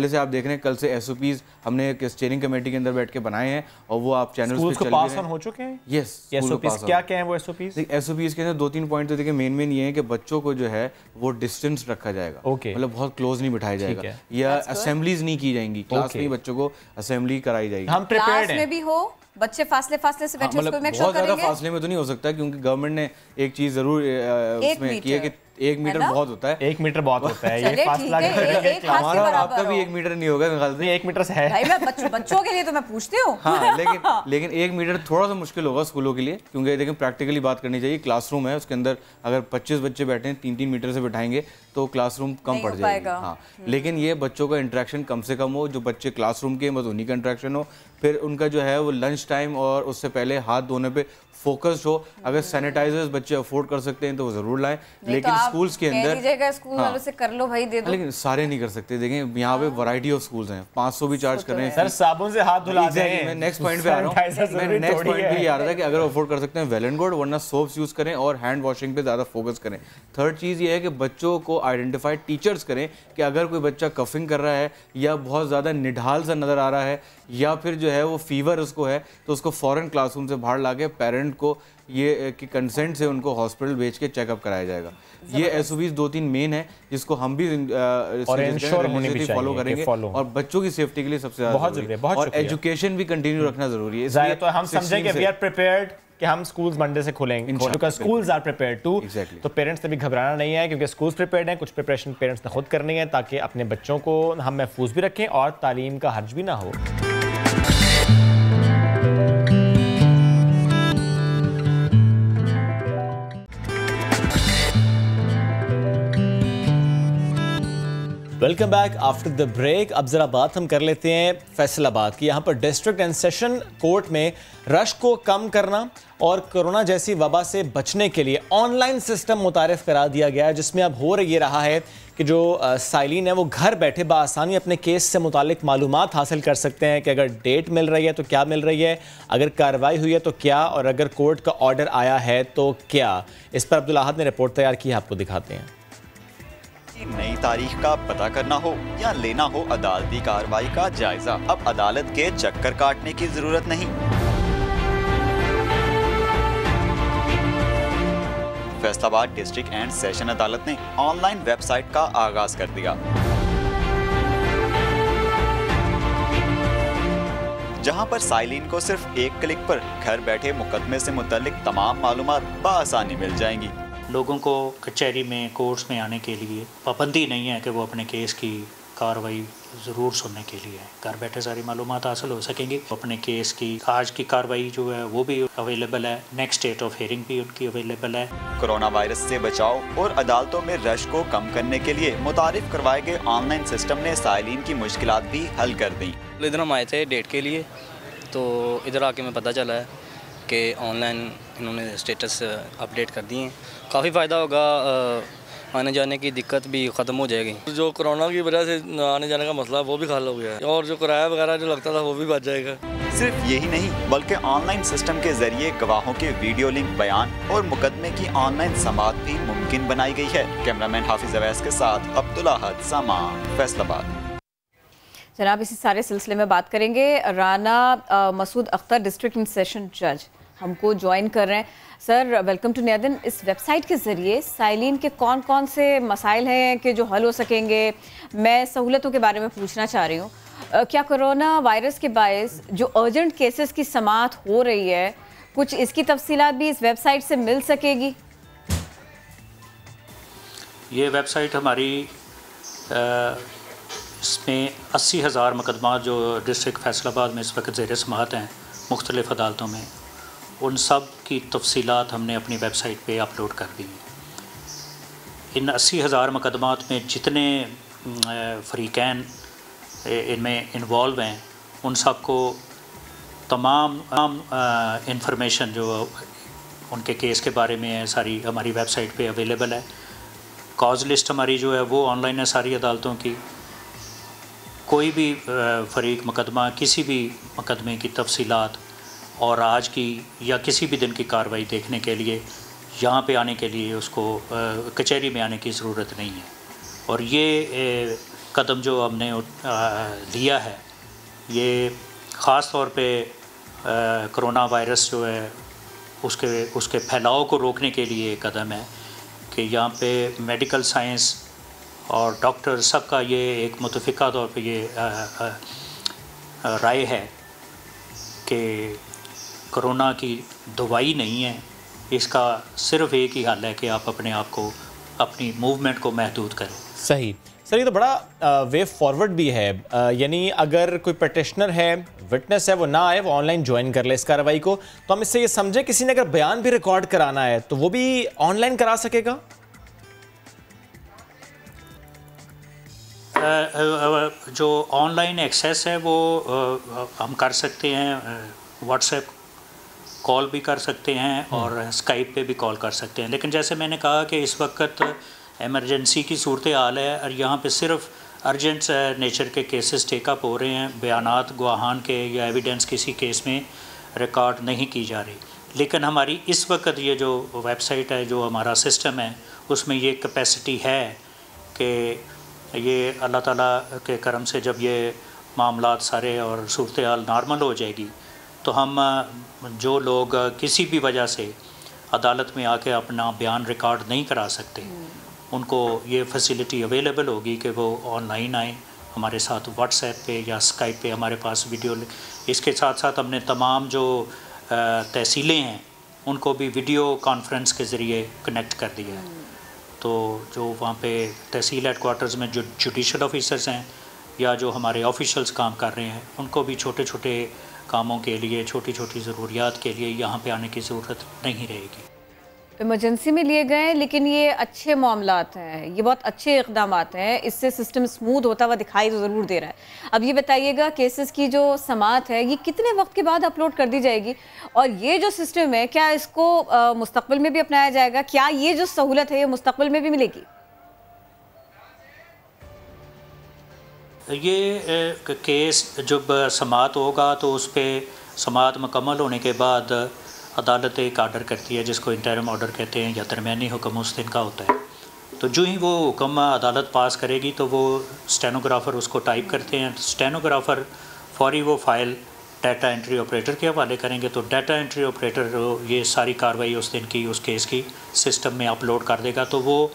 से आप देख रहे हैं, कल से SOPs हमने एक स्टीयरिंग कमेटी के अंदर बैठ के बनाए हैं, और वो आप चैनल्स पे चल पास ऑन हो चुके हैं। यस, SOPs क्या हैं वो SOPs? SOPs के अंदर 2-3 पॉइंट तो देखिए मेन ये है कि बच्चों को जो है वो डिस्टेंस रखा जाएगा, मतलब बहुत क्लोज नहीं बिठाया जाएगा, या असेंबलीज नहीं की जाएंगी, क्लास में बच्चों को असेंबली कराई जाएगी। हम प्रिपेयर्ड हैं, में भी हो बच्चे फासले से बैठे, उसको मेक श्योर करेंगे। बहुत ज्यादा फासले में तो नहीं हो सकता, क्योंकि गवर्नमेंट ने एक चीज जरूर उसमें की है कि 1 मीटर बहुत होता है। 1 मीटर बहुत होता है, ये फासला हमारा और आपका भी 1 मीटर नहीं होगा, मेरे ख्याल से 1 मीटर से है भाई। मैं बच्चों के लिए तो मैं पूछती हूँ। हाँ, लेकिन 1 मीटर थोड़ा सा मुश्किल होगा स्कूलों के लिए, क्योंकि देखिए प्रैक्टिकली बात करनी चाहिए। क्लासरूम है, उसके अंदर अगर 25 बच्चे बैठे हैं, 3-3 मीटर से बैठाएंगे तो क्लासरूम कम पड़ जाएगा। हाँ, लेकिन ये बच्चों का इंटरेक्शन कम से कम हो, जो बच्चे क्लासरूम के बस उन्हीं का इंटरेक्शन हो, फिर उनका जो है वो लंच टाइम और उससे पहले हाथ धोने पे फोकस्ड हो। अगर सैनिटाइजर्स बच्चे अफोर्ड कर सकते हैं तो वो जरूर लाएं, लेकिन स्कूल्स के अंदर स्कूल वालों से कर लो भाई, दे दो। लेकिन सारे नहीं कर सकते। देखें यहाँ पे वैरायटी ऑफ स्कूल्स हैं, 500 भी चार्ज कर रहे हैं सर, साबुन से हाथ धुला दें। मैं नेक्स्ट पॉइंट पे आ रहा हूँ, मैं नेक्स्ट पॉइंट पे आ रहा था कि अगर अफोर्ड कर सकते हैं वेल एंड गुड, वरना सोप्स यूज करें और हैंड वॉशिंग पे ज्यादा फोकस करें। थर्ड चीज ये है कि बच्चों को आइडेंटिफाई टीचर्स करें कि अगर कोई बच्चा कफिंग कर रहा है या बहुत ज्यादा निढाल सा नजर आ रहा है, या फिर जो है वो फीवर उसको है, तो उसको फॉरेन क्लासरूम से बाहर लाके पेरेंट को ये कि कंसेंट से उनको हॉस्पिटल भेज के चेकअप कराया जाएगा। ये SOPs 2-3 मेन है जिसको हम भी फॉलो करेंगे, और बच्चों की सेफ्टी के लिए सबसे ज्यादा बहुत जरूरी है, और एजुकेशन भी कंटिन्यू रखना जरूरी है। इसलिए तो हम समझेंगे वी आर प्रिपेयर्ड कि हम स्कूल्स मंडे से खोलेंगे, because schools are prepared to. तो पेरेंट्स ने भी घबराना नहीं है, क्योंकि स्कूल्स प्रिपेयर्ड हैं। कुछ प्रिपरेशन पेरेंट्स ने खुद करनी है ताकि अपने बच्चों को हम महफूज भी रखें और तालीम का हर्ज भी ना हो। Welcome back after the break. अब जरा बात हम कर लेते हैं फैसलाबाद की। यहाँ पर डिस्ट्रिक्ट एंड सेशन कोर्ट में रश को कम करना और कोरोना जैसी वबा से बचने के लिए ऑनलाइन सिस्टम मुतारिफ करा दिया गया है, जिसमें अब हो ये रहा है कि जो साइलिन है वो घर बैठे बआसानी अपने केस से मुतालिक मालूमात हासिल कर सकते हैं कि अगर डेट मिल रही है तो क्या मिल रही है, अगर कार्रवाई हुई है तो क्या, और अगर कोर्ट का ऑर्डर आया है तो क्या। इस पर अब्दुल अहद ने रिपोर्ट तैयार की है, आपको दिखाते हैं। नई तारीख का पता करना हो या लेना हो अदालती कार्रवाई का जायजा, अब अदालत के चक्कर काटने की जरूरत नहीं। फैसलाबाद डिस्ट्रिक्ट एंड सेशन अदालत ने ऑनलाइन वेबसाइट का आगाज कर दिया, जहां पर साइलिन को सिर्फ एक क्लिक पर घर बैठे मुकदमे से मुतल्लिक तमाम मालूमात बआसानी मिल जाएंगी। लोगों को कचहरी में, कोर्ट्स में आने के लिए पाबंदी नहीं है कि वो अपने केस की कार्रवाई ज़रूर सुनने के लिए घर बैठे सारी मालूमात हासिल हो सकेंगी। अपने केस की आज की कार्रवाई जो है वो भी अवेलेबल है, नेक्स्ट डेट ऑफ हियरिंग भी उनकी अवेलेबल है। कोरोना वायरस से बचाव और अदालतों में रश को कम करने के लिए मुतारिफ करवाए गए ऑनलाइन सिस्टम ने साइलिन की मुश्किलात भी हल कर दी। इधर हम आए थे डेट के लिए, तो इधर आके मैं पता चला है कि ऑनलाइन इन्होंने स्टेटस अपडेट कर दिए हैं। काफ़ी फ़ायदा होगा, आने जाने की दिक्कत भी ख़त्म हो जाएगी। जो कोरोना की वजह से आने जाने का मसला वो भी हल हो गया है, और जो किराया वगैरह जो लगता था वो भी बच जाएगा। सिर्फ यही नहीं बल्कि ऑनलाइन सिस्टम के जरिए गवाहों के वीडियो लिंक बयान और मुकदमे की ऑनलाइन समाअत भी मुमकिन बनाई गई है। कैमरामैन हाफिज अवैस के साथ अब्दुल्ला हद, सामा, फैसलाबाद। जनाब, इसी सारे सिलसिले में बात करेंगे। Rana Masood Akhtar, district and session जज, हमको ज्वाइन कर रहे हैं। सर, वेलकम टू नया दिन। इस वेबसाइट के ज़रिए साइलिन के कौन कौन से मसाइल हैं कि जो हल हो सकेंगे? मैं सहूलतों के बारे में पूछना चाह रही हूँ। क्या कोरोना वायरस के बायस जो अर्जेंट केसेस की समाअत हो रही है, कुछ इसकी तफसीलात भी इस वेबसाइट से मिल सकेगी? ये वेबसाइट हमारी इसमें 80,000 मुकदमा जो डिस्ट्रिक्ट फैसलाबाद में इस वक्त ज़ेर समाअत हैं मुख्तलिफ़ अदालतों में, उन सब की तफसीलात हमने अपनी वेबसाइट पे अपलोड कर दी हैं। इन 80,000 मुकदमात में जितने फ़रीक़ैन इनमें इन्वॉल्व हैं, उन सब को तमाम इंफॉर्मेशन जो उनके केस के बारे में है सारी हमारी वेबसाइट पे अवेलेबल है। कॉज लिस्ट हमारी जो है वो ऑनलाइन है सारी अदालतों की। कोई भी फ़रीक मुकदमा, किसी भी मुकदमे की तफसीलात और आज की या किसी भी दिन की कार्रवाई देखने के लिए यहाँ पे आने के लिए उसको कचहरी में आने की ज़रूरत नहीं है। और ये कदम जो हमने लिया है, ये ख़ास तौर पे कोरोना वायरस जो है उसके फैलाव को रोकने के लिए कदम है कि यहाँ पे मेडिकल साइंस और डॉक्टर सबका ये एक मुतफ़िका तौर पे ये राय है कि कोरोना की दवाई नहीं है, इसका सिर्फ एक ही हल है कि आप अपने आप को, अपनी मूवमेंट को महदूद करें। सही सर, ये तो बड़ा वे फॉरवर्ड भी है। यानी अगर कोई पटिशनर है, विटनेस है, वो ना आए, वो ऑनलाइन ज्वाइन कर ले इस कार्रवाई को, तो हम इससे ये समझे किसी ने अगर बयान भी रिकॉर्ड कराना है तो वो भी ऑनलाइन करा सकेगा? जो ऑनलाइन एक्सेस है वो हम कर सकते हैं, व्हाट्सएप कॉल भी कर सकते हैं और स्काइप पे भी कॉल कर सकते हैं। लेकिन जैसे मैंने कहा कि इस वक्त एमरजेंसी की सूरत हाल है और यहाँ पे सिर्फ अर्जेंट नेचर के केसेस टेकअप हो रहे हैं, बयानात गवाहान के या एविडेंस किसी केस में रिकॉर्ड नहीं की जा रही। लेकिन हमारी इस वक्त ये जो वेबसाइट है, जो हमारा सिस्टम है, उसमें ये कैपेसिटी है कि ये अल्लाह ताला के करम से जब ये मामलात सारे और सूरत हाल नॉर्मल हो जाएगी तो हम जो लोग किसी भी वजह से अदालत में आके अपना बयान रिकॉर्ड नहीं करा सकते, उनको ये फैसिलिटी अवेलेबल होगी कि वो ऑनलाइन आएँ हमारे साथ, व्हाट्सएप पे या स्काइप पे हमारे पास वीडियो। इसके साथ साथ हमने तमाम जो तहसीलें हैं उनको भी वीडियो कॉन्फ्रेंस के ज़रिए कनेक्ट कर दिया है। तो जो वहाँ पे तहसील हेडक्वार्टर्स में जो जुडिशल ऑफिसर्स हैं या जो हमारे ऑफिशल्स काम कर रहे हैं, उनको भी छोटे छोटे कामों के लिए, छोटी छोटी ज़रूरियात के लिए यहाँ पे आने की ज़रूरत नहीं रहेगी। इमरजेंसी में लिए गए, लेकिन ये अच्छे मामलात हैं, ये बहुत अच्छे इक़दामात हैं, इससे सिस्टम स्मूथ होता हुआ दिखाई तो ज़रूर दे रहा है। अब ये बताइएगा, केसेस की जो समाअत है ये कितने वक्त के बाद अपलोड कर दी जाएगी, और ये जो सिस्टम है क्या इसको मुस्तक़बिल में भी अपनाया जाएगा? क्या ये जो सहूलत है ये मुस्तक़बिल में भी मिलेगी? ये केस जब समाअत होगा तो उस पर समाअत मुकम्मल होने के बाद अदालत एक आर्डर करती है जिसको इंटरिम ऑर्डर कहते हैं या दरमियानी हुक्म उस दिन का होता है। तो जो ही वो हुक्म अदालत पास करेगी तो वो स्टेनोग्राफ़र उसको टाइप करते हैं, स्टेनोग्राफ़र फौरी वो फ़ाइल डाटा एंट्री ऑपरेटर के हवाले करेंगे तो डाटा एंट्री ऑपरेटर ये सारी कार्रवाई उस दिन की उस केस की सिस्टम में अपलोड कर देगा, तो वो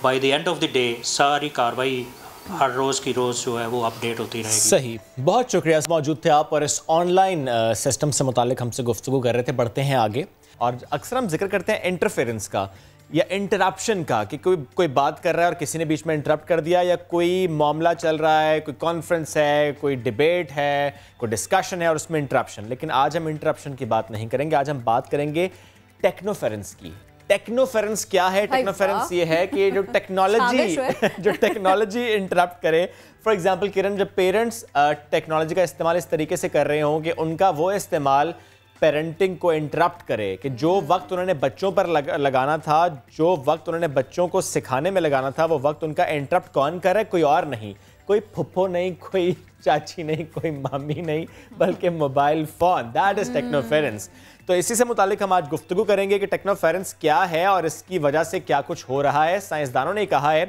by the end of the day सारी कार्रवाई हर रोज़ की रोज़ जो है वो अपडेट होती रहेगी। सही, बहुत शुक्रिया मौजूद थे आप और इस ऑनलाइन सिस्टम से मुतालिक हमसे गुफ्तगू कर रहे थे। बढ़ते हैं आगे और अक्सर हम जिक्र करते हैं इंटरफेरेंस का या इंटरप्शन का कि कोई बात कर रहा है और किसी ने बीच में इंटरप्ट कर दिया, या कोई मामला चल रहा है, कोई कॉन्फ्रेंस है, कोई डिबेट है, कोई डिस्कशन है और उसमें इंटरप्शन। लेकिन आज हम इंटरप्शन की बात नहीं करेंगे, आज हम बात करेंगे टेक्नोफेरेंस की। टेक्नोफेरेंस क्या है? टेक्नोफेरेंस ये है कि जो टेक्नोलॉजी इंटरप्ट करे। फॉर एग्जांपल किरण, जब पेरेंट्स टेक्नोलॉजी का इस्तेमाल इस तरीके से कर रहे हों कि उनका वो इस्तेमाल पेरेंटिंग को इंटरप्ट करे, कि जो वक्त उन्होंने बच्चों पर लगाना था, जो वक्त उन्होंने बच्चों को सिखाने में लगाना था, वो वक्त उनका इंटरप्ट कौन कर रहा है? कोई और नहीं, कोई फुप्पो नहीं, कोई चाची नहीं, कोई मामी नहीं, बल्कि mobile phone. That is technoference. तो इसी से मुतालिक हम आज गुफ्तगू करेंगे कि टेक्नोफेरेंस क्या है और इसकी वजह से क्या कुछ हो रहा है। साइंसदानों ने कहा है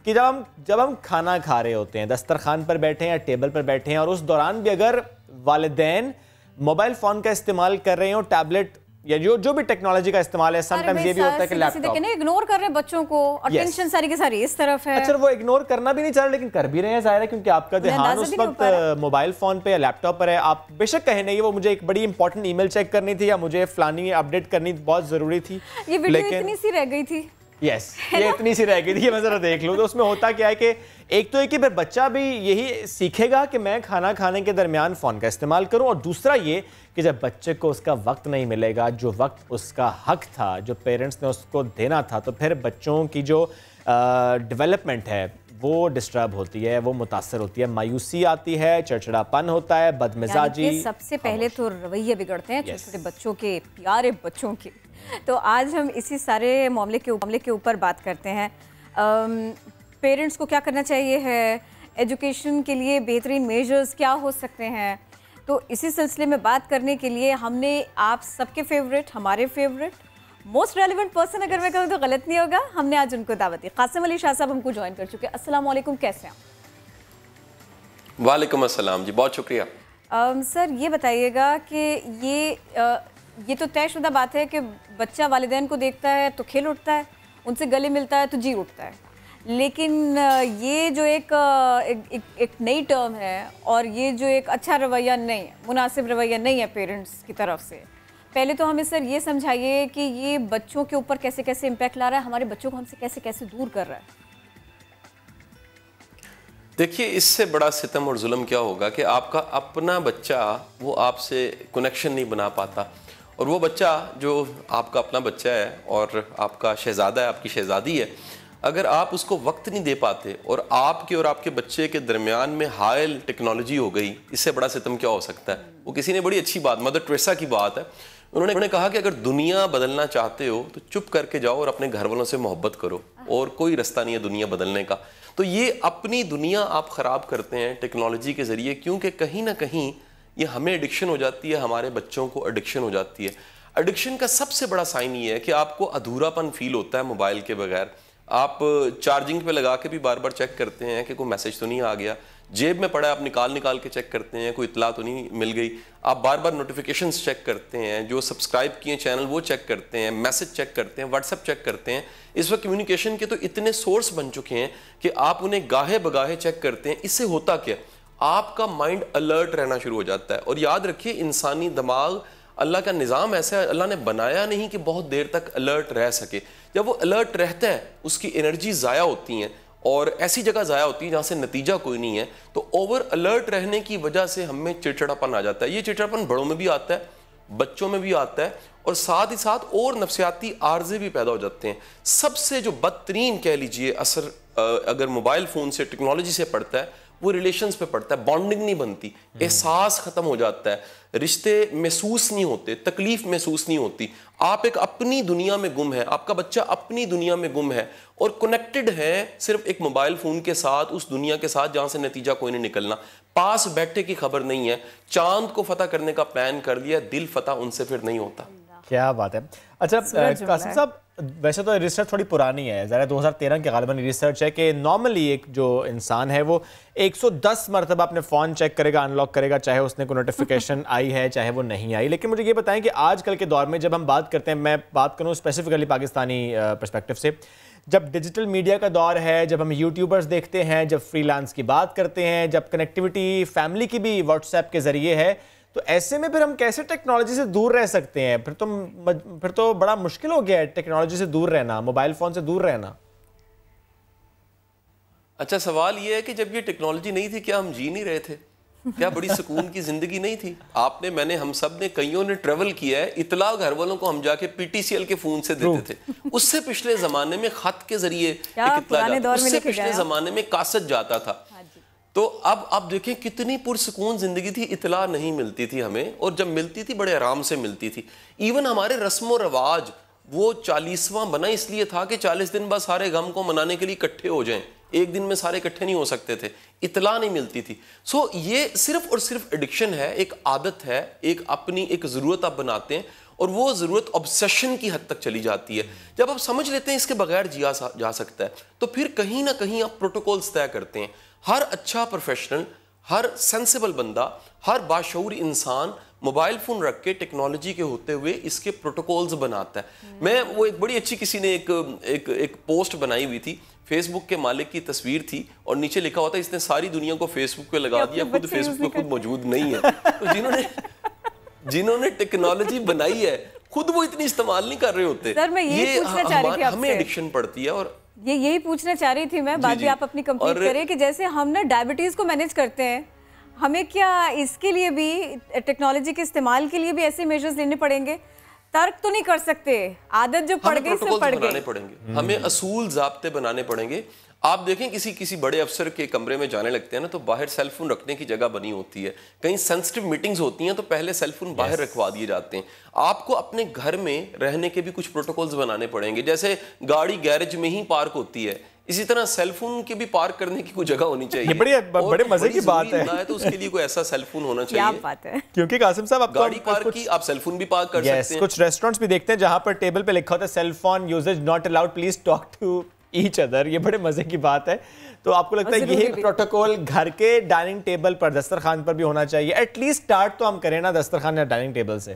कि जब हम खाना खा रहे होते हैं, दस्तरखान पर बैठे हैं या टेबल पर बैठे हैं, और उस दौरान भी अगर वालिदैन मोबाइल फ़ोन का इस्तेमाल कर रहे हो, टैबलेट या जो भी टेक्नोलॉजी का इस्तेमाल है, समटाइम्स ये भी होता है कि लैपटॉप इग्नोर कर रहे हैं बच्चों को और टेंशन सारी की सारी इस तरफ है। अच्छा, वो इग्नोर करना भी नहीं चाह रहे लेकिन कर भी रहे हैं, जाहिर है, क्योंकि आपका ध्यान उस वक्त मोबाइल फोन पे या लैपटॉप पर है। आप बेशक कहें नहीं, वो मुझे एक बड़ी इंपॉर्टेंट ईमेल चेक करनी थी या मुझे फलानी अपडेट करनी बहुत जरूरी थी, ये वीडियो इतनी सी रह गई थी। यस, ये इतनी सी रह गई थी, ये मैं जरा देख लूँ। तो उसमें होता क्या है कि एक तो है कि फिर बच्चा भी यही सीखेगा कि मैं खाना खाने के दरमियान फ़ोन का इस्तेमाल करूं, और दूसरा ये कि जब बच्चे को उसका वक्त नहीं मिलेगा, जो वक्त उसका हक था, जो पेरेंट्स ने उसको देना था, तो फिर बच्चों की जो डेवलपमेंट है वो डिस्टर्ब होती है, वो मुतासर होती है, मायूसी आती है, चिड़चिड़ापन होता है, बदमिजाजी। सबसे पहले तो रवैये बिगड़ते हैं छोटे छोटे बच्चों के, प्यारे बच्चों के। तो आज हम इसी सारे मामले के ऊपर बात करते हैं। पेरेंट्स को क्या करना चाहिए है, एजुकेशन के लिए बेहतरीन मेजर्स क्या हो सकते हैं। तो इसी सिलसिले में बात करने के लिए हमने आप सबके फेवरेट, हमारे फेवरेट मोस्ट रेलिवेंट पर्सन, अगर मैं कहूँ तो गलत नहीं होगा, हमने आज उनको दावत दी। कासिम अली शाह साहब हमको ज्वाइन कर चुके हैं। अस्सलाम वालेकुम, कैसे हैं आप? वालेकुम अस्सलाम जी, बहुत शुक्रिया। सर ये बताइएगा कि ये तो तयशुदा बात है कि बच्चा वालिदैन को देखता है तो खेल उठता है, उनसे गले मिलता है तो जी उठता है, लेकिन ये जो एक नई टर्म है और ये जो एक अच्छा रवैया नहीं है, मुनासिब रवैया नहीं है पेरेंट्स की तरफ से, पहले तो हमें सर ये समझाइए कि ये बच्चों के ऊपर कैसे कैसे इम्पैक्ट ला रहा है, हमारे बच्चों को हमसे कैसे कैसे दूर कर रहा है। देखिए, इससे बड़ा सितम और जुल्म क्या होगा कि आपका अपना बच्चा वो आपसे कनेक्शन नहीं बना पाता, और वो बच्चा जो आपका अपना बच्चा है और आपका शहज़ादा है, आपकी शहज़ादी है, अगर आप उसको वक्त नहीं दे पाते और आपके बच्चे के दरमियान में हायल टेक्नोलॉजी हो गई, इससे बड़ा सितम क्या हो सकता है। वो किसी ने बड़ी अच्छी बात, मदर टेरेसा की बात है, उन्होंने कहा कि अगर दुनिया बदलना चाहते हो तो चुप करके जाओ और अपने घर वालों से मोहब्बत करो, और कोई रास्ता नहीं है दुनिया बदलने का। तो ये अपनी दुनिया आप ख़राब करते हैं टेक्नोलॉजी के ज़रिए, क्योंकि कहीं ना कहीं ये हमें एडिक्शन हो जाती है, हमारे बच्चों को एडिक्शन हो जाती है। एडिक्शन का सबसे बड़ा साइन ये है कि आपको अधूरापन फील होता है मोबाइल के बगैर। आप चार्जिंग पे लगा के भी बार बार चेक करते हैं कि कोई मैसेज तो नहीं आ गया, जेब में पड़ा है आप निकाल के चेक करते हैं कोई इतला तो नहीं मिल गई, आप बार बार नोटिफिकेशंस चेक करते हैं, जो सब्सक्राइब किए चैनल वो चेक करते हैं, मैसेज चेक करते हैं, व्हाट्सएप चेक करते हैं। इस वक्त कम्युनिकेशन के तो इतने सोर्स बन चुके हैं कि आप उन्हें गाहे बगाहे चेक करते हैं। इससे होता क्या, आपका माइंड अलर्ट रहना शुरू हो जाता है। और याद रखिए, इंसानी दिमाग, अल्लाह का निज़ाम ऐसा है, अल्लाह ने बनाया नहीं कि बहुत देर तक अलर्ट रह सके। जब वो अलर्ट रहता है उसकी एनर्जी ज़ाया होती हैं, और ऐसी जगह ज़ाया होती है जहाँ से नतीजा कोई नहीं है। तो ओवर अलर्ट रहने की वजह से हमें चिड़चिड़ापन आ जाता है। ये चिड़चिड़ापन बड़ों में भी आता है, बच्चों में भी आता है, और साथ ही साथ और नफसियाती आर्जे भी पैदा हो जाते हैं। सबसे जो बदतरीन कह लीजिए असर अगर मोबाइल फ़ोन से, टेक्नोलॉजी से पड़ता है, वो रिलेशंस पे पड़ता है। बॉन्डिंग नहीं बनती, एहसास खत्म हो जाता है, रिश्ते महसूस नहीं होते, तकलीफ महसूस नहीं होती। आप एक अपनी दुनिया में गुम है, आपका बच्चा अपनी दुनिया में गुम है और कनेक्टेड है सिर्फ एक मोबाइल फ़ोन के साथ, उस दुनिया के साथ जहाँ से नतीजा कोई नहीं निकलना। पास बैठे की खबर नहीं है, चांद को फतह करने का प्लान कर लिया, दिल फतह उनसे फिर नहीं होता। क्या बात है। अच्छा कासिम साहब, वैसे तो रिसर्च थोड़ी पुरानी है, ज़रा 2013 की गालिबन रिसर्च है कि नॉर्मली एक जो इंसान है वो 110 मरतबा अपने फ़ोन चेक करेगा, अनलॉक करेगा, चाहे उसने कोई नोटिफिकेशन आई है चाहे वो नहीं आई। लेकिन मुझे ये बताएं कि आजकल के दौर में जब हम बात करते हैं, मैं बात करूँ स्पेसिफिकली पाकिस्तानी पर्सपेक्टिव से, जब डिजिटल मीडिया का दौर है, जब हम यूट्यूबर्स देखते हैं, जब फ्रीलांस की बात करते हैं, जब कनेक्टिविटी फैमिली की भी व्हाट्सएप के ज़रिए है, तो ऐसे में फिर हम कैसे टेक्नोलॉजी से दूर रह सकते हैं? फिर तो बड़ा मुश्किल हो गया है टेक्नोलॉजी से दूर रहना, मोबाइल फ़ोन से दूर रहना। अच्छा, सवाल ये है कि जब ये टेक्नोलॉजी नहीं थी क्या हम जी नहीं रहे थे? क्या बड़ी सुकून की जिंदगी नहीं थी? आपने, मैंने, हम सब ने, कईयों ने ट्रेवल किया है, इतला घर वालों को हम जाके पीटीसीएल के फोन से देते थे। उससे पिछले जमाने में खत के जरिए उससे पिछले जमाने में कासत जाता था। तो अब आप देखें कितनी पुरसुकून जिंदगी थी, इतला नहीं मिलती थी हमें, और जब मिलती थी बड़े आराम से मिलती थी। इवन हमारे रस्म और रवाज वो 40वां बना इसलिए था कि 40 दिन बाद सारे गम को मनाने के लिए इकट्ठे हो जाएं, एक दिन में सारे इकट्ठे नहीं हो सकते थे, इतला नहीं मिलती थी। सो ये सिर्फ और सिर्फ एडिक्शन है, एक आदत है, एक अपनी एक ज़रूरत आप बनाते हैं, और वो ज़रूरत ऑब्सेशन की हद तक चली जाती है। जब आप समझ लेते हैं इसके बगैर जिया जा सकता है, तो फिर कहीं ना कहीं आप प्रोटोकॉल्स तय करते हैं। हर अच्छा प्रोफेशनल, हर सेंसिबल बंदा, हर बाशऊर इंसान मोबाइल फ़ोन रख के टेक्नोलॉजी के होते हुए इसके प्रोटोकॉल्स बनाता है। मैं वो एक बड़ी अच्छी किसी ने एक पोस्ट बनाई हुई थी, फेसबुक के मालिक की तस्वीर थी और नीचे लिखा हुआ था इसने सारी दुनिया को फेसबुक पे लगा दिया, खुद फेसबुक पे खुद मौजूद नहीं है। तो जिन्होंने टेक्नोलॉजी बनाई है खुद वो इतनी इस्तेमाल नहीं कर रहे होते। सर, मैं ये पूछना चाह रही थी आपसे, हमें एडिक्शन पड़ती है। और यही पूछना चाह रही थी मैं, बात भी आप अपनी कंप्लीट करें कि जैसे हम ना डायबिटीज को मैनेज करते हैं, हमें क्या इसके लिए भी टेक्नोलॉजी के इस्तेमाल के लिए भी ऐसे मेजर्स लेने पड़ेंगे? तर्क तो नहीं कर सकते, आदत जो पड़ गई से पड़ गई, पड़ेंगे। हमें असूल ज़ाब्ते बनाने पड़ेंगे। आप देखें किसी बड़े अफसर के कमरे में जाने लगते हैं ना, तो बाहर सेलफोन रखने की जगह बनी होती है। कहीं सेंसिटिव मीटिंग्स होती हैं तो पहले सेलफोन बाहर रखवा दिए जाते हैं। आपको अपने घर में रहने के भी कुछ प्रोटोकॉल्स बनाने पड़ेंगे। जैसे गाड़ी गैरेज में ही पार्क होती है, इसी तरह सेलफोन के भी पार्क करने की कोई जगह होनी चाहिए। बड़े मजे की बात है। तो उसके लिए कोई ऐसा सेलफोन होना चाहिए। बात है। क्योंकि कासिम साहब, आप गाड़ी पार्क की, आप सेलफोन भी पार्क कर सकते हैं। कुछ रेस्टोरेंट्स भी देखते हैं जहां पर टेबल पे लिखा होता है cellphone usage not allowed, please talk to each other. ये बड़े मजे की बात है। तो आपको लगता है यही प्रोटोकॉल घर के डाइनिंग टेबल पर, दस्तरखान पर भी होना चाहिए? एटलीस्ट स्टार्ट तो हम करें ना दस्तरखान या डाइनिंग टेबल से,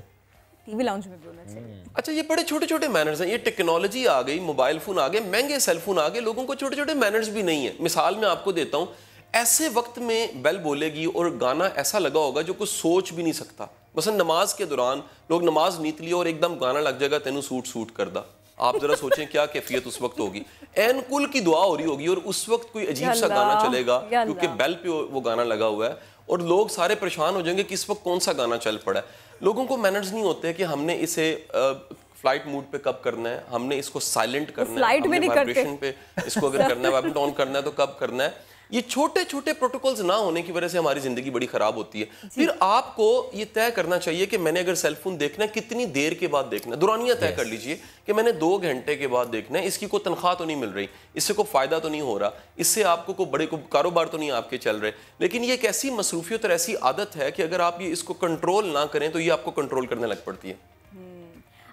टीवी लाउंज में भी होना चाहिए। अच्छा, ये बड़े छोटे छोटे मैनर्स हैं। ये टेक्नोलॉजी आ गई, मोबाइल फोन आ गए, महंगे सेलफोन आ गए, लोगों को छोटे छोटे मैनर्स भी नहीं है। मिसाल मैं आपको देता हूँ, ऐसे वक्त में बेल बोलेगी और गाना ऐसा लगा होगा जो कुछ सोच भी नहीं सकता। मसलन नमाज के दौरान लोग नमाज नीत लिया और एकदम गाना लग जाएगा, तेनू सूट कर दा। आप जरा सोचें क्या कैफियत उस वक्त होगी। एन कुल की दुआ हो रही होगी और उस वक्त कोई अजीब सा गाना चलेगा क्योंकि बेल पे वो गाना लगा हुआ है, और लोग सारे परेशान हो जाएंगे कि इस वक्त कौन सा गाना चल पड़ा है। लोगों को मैनर्स नहीं होते कि हमने इसे फ्लाइट मूड पे कब करना है, हमने इसको साइलेंट करना है, फ्लाइट में नहीं करते पे इसको अगर करना है, वाइब्रेट ऑन करना है तो कब करना है। ये छोटे छोटे प्रोटोकॉल्स ना होने की वजह से हमारी जिंदगी बड़ी खराब होती है। फिर आपको ये तय करना चाहिए कि मैंने अगर सेलफोन देखना है कितनी देर के बाद देखना है। दुरानिया तय कर लीजिए कि मैंने 2 घंटे के बाद देखना है। इसकी कोई तनख्वाह तो नहीं मिल रही, इससे कोई फायदा तो नहीं हो रहा, इससे आपको कोई बड़े कारोबार तो नहीं आपके चल रहे, लेकिन ये एक ऐसी मसरूफियत और ऐसी आदत है कि अगर आप ये इसको कंट्रोल ना करें तो ये आपको कंट्रोल करने लग पड़ती है।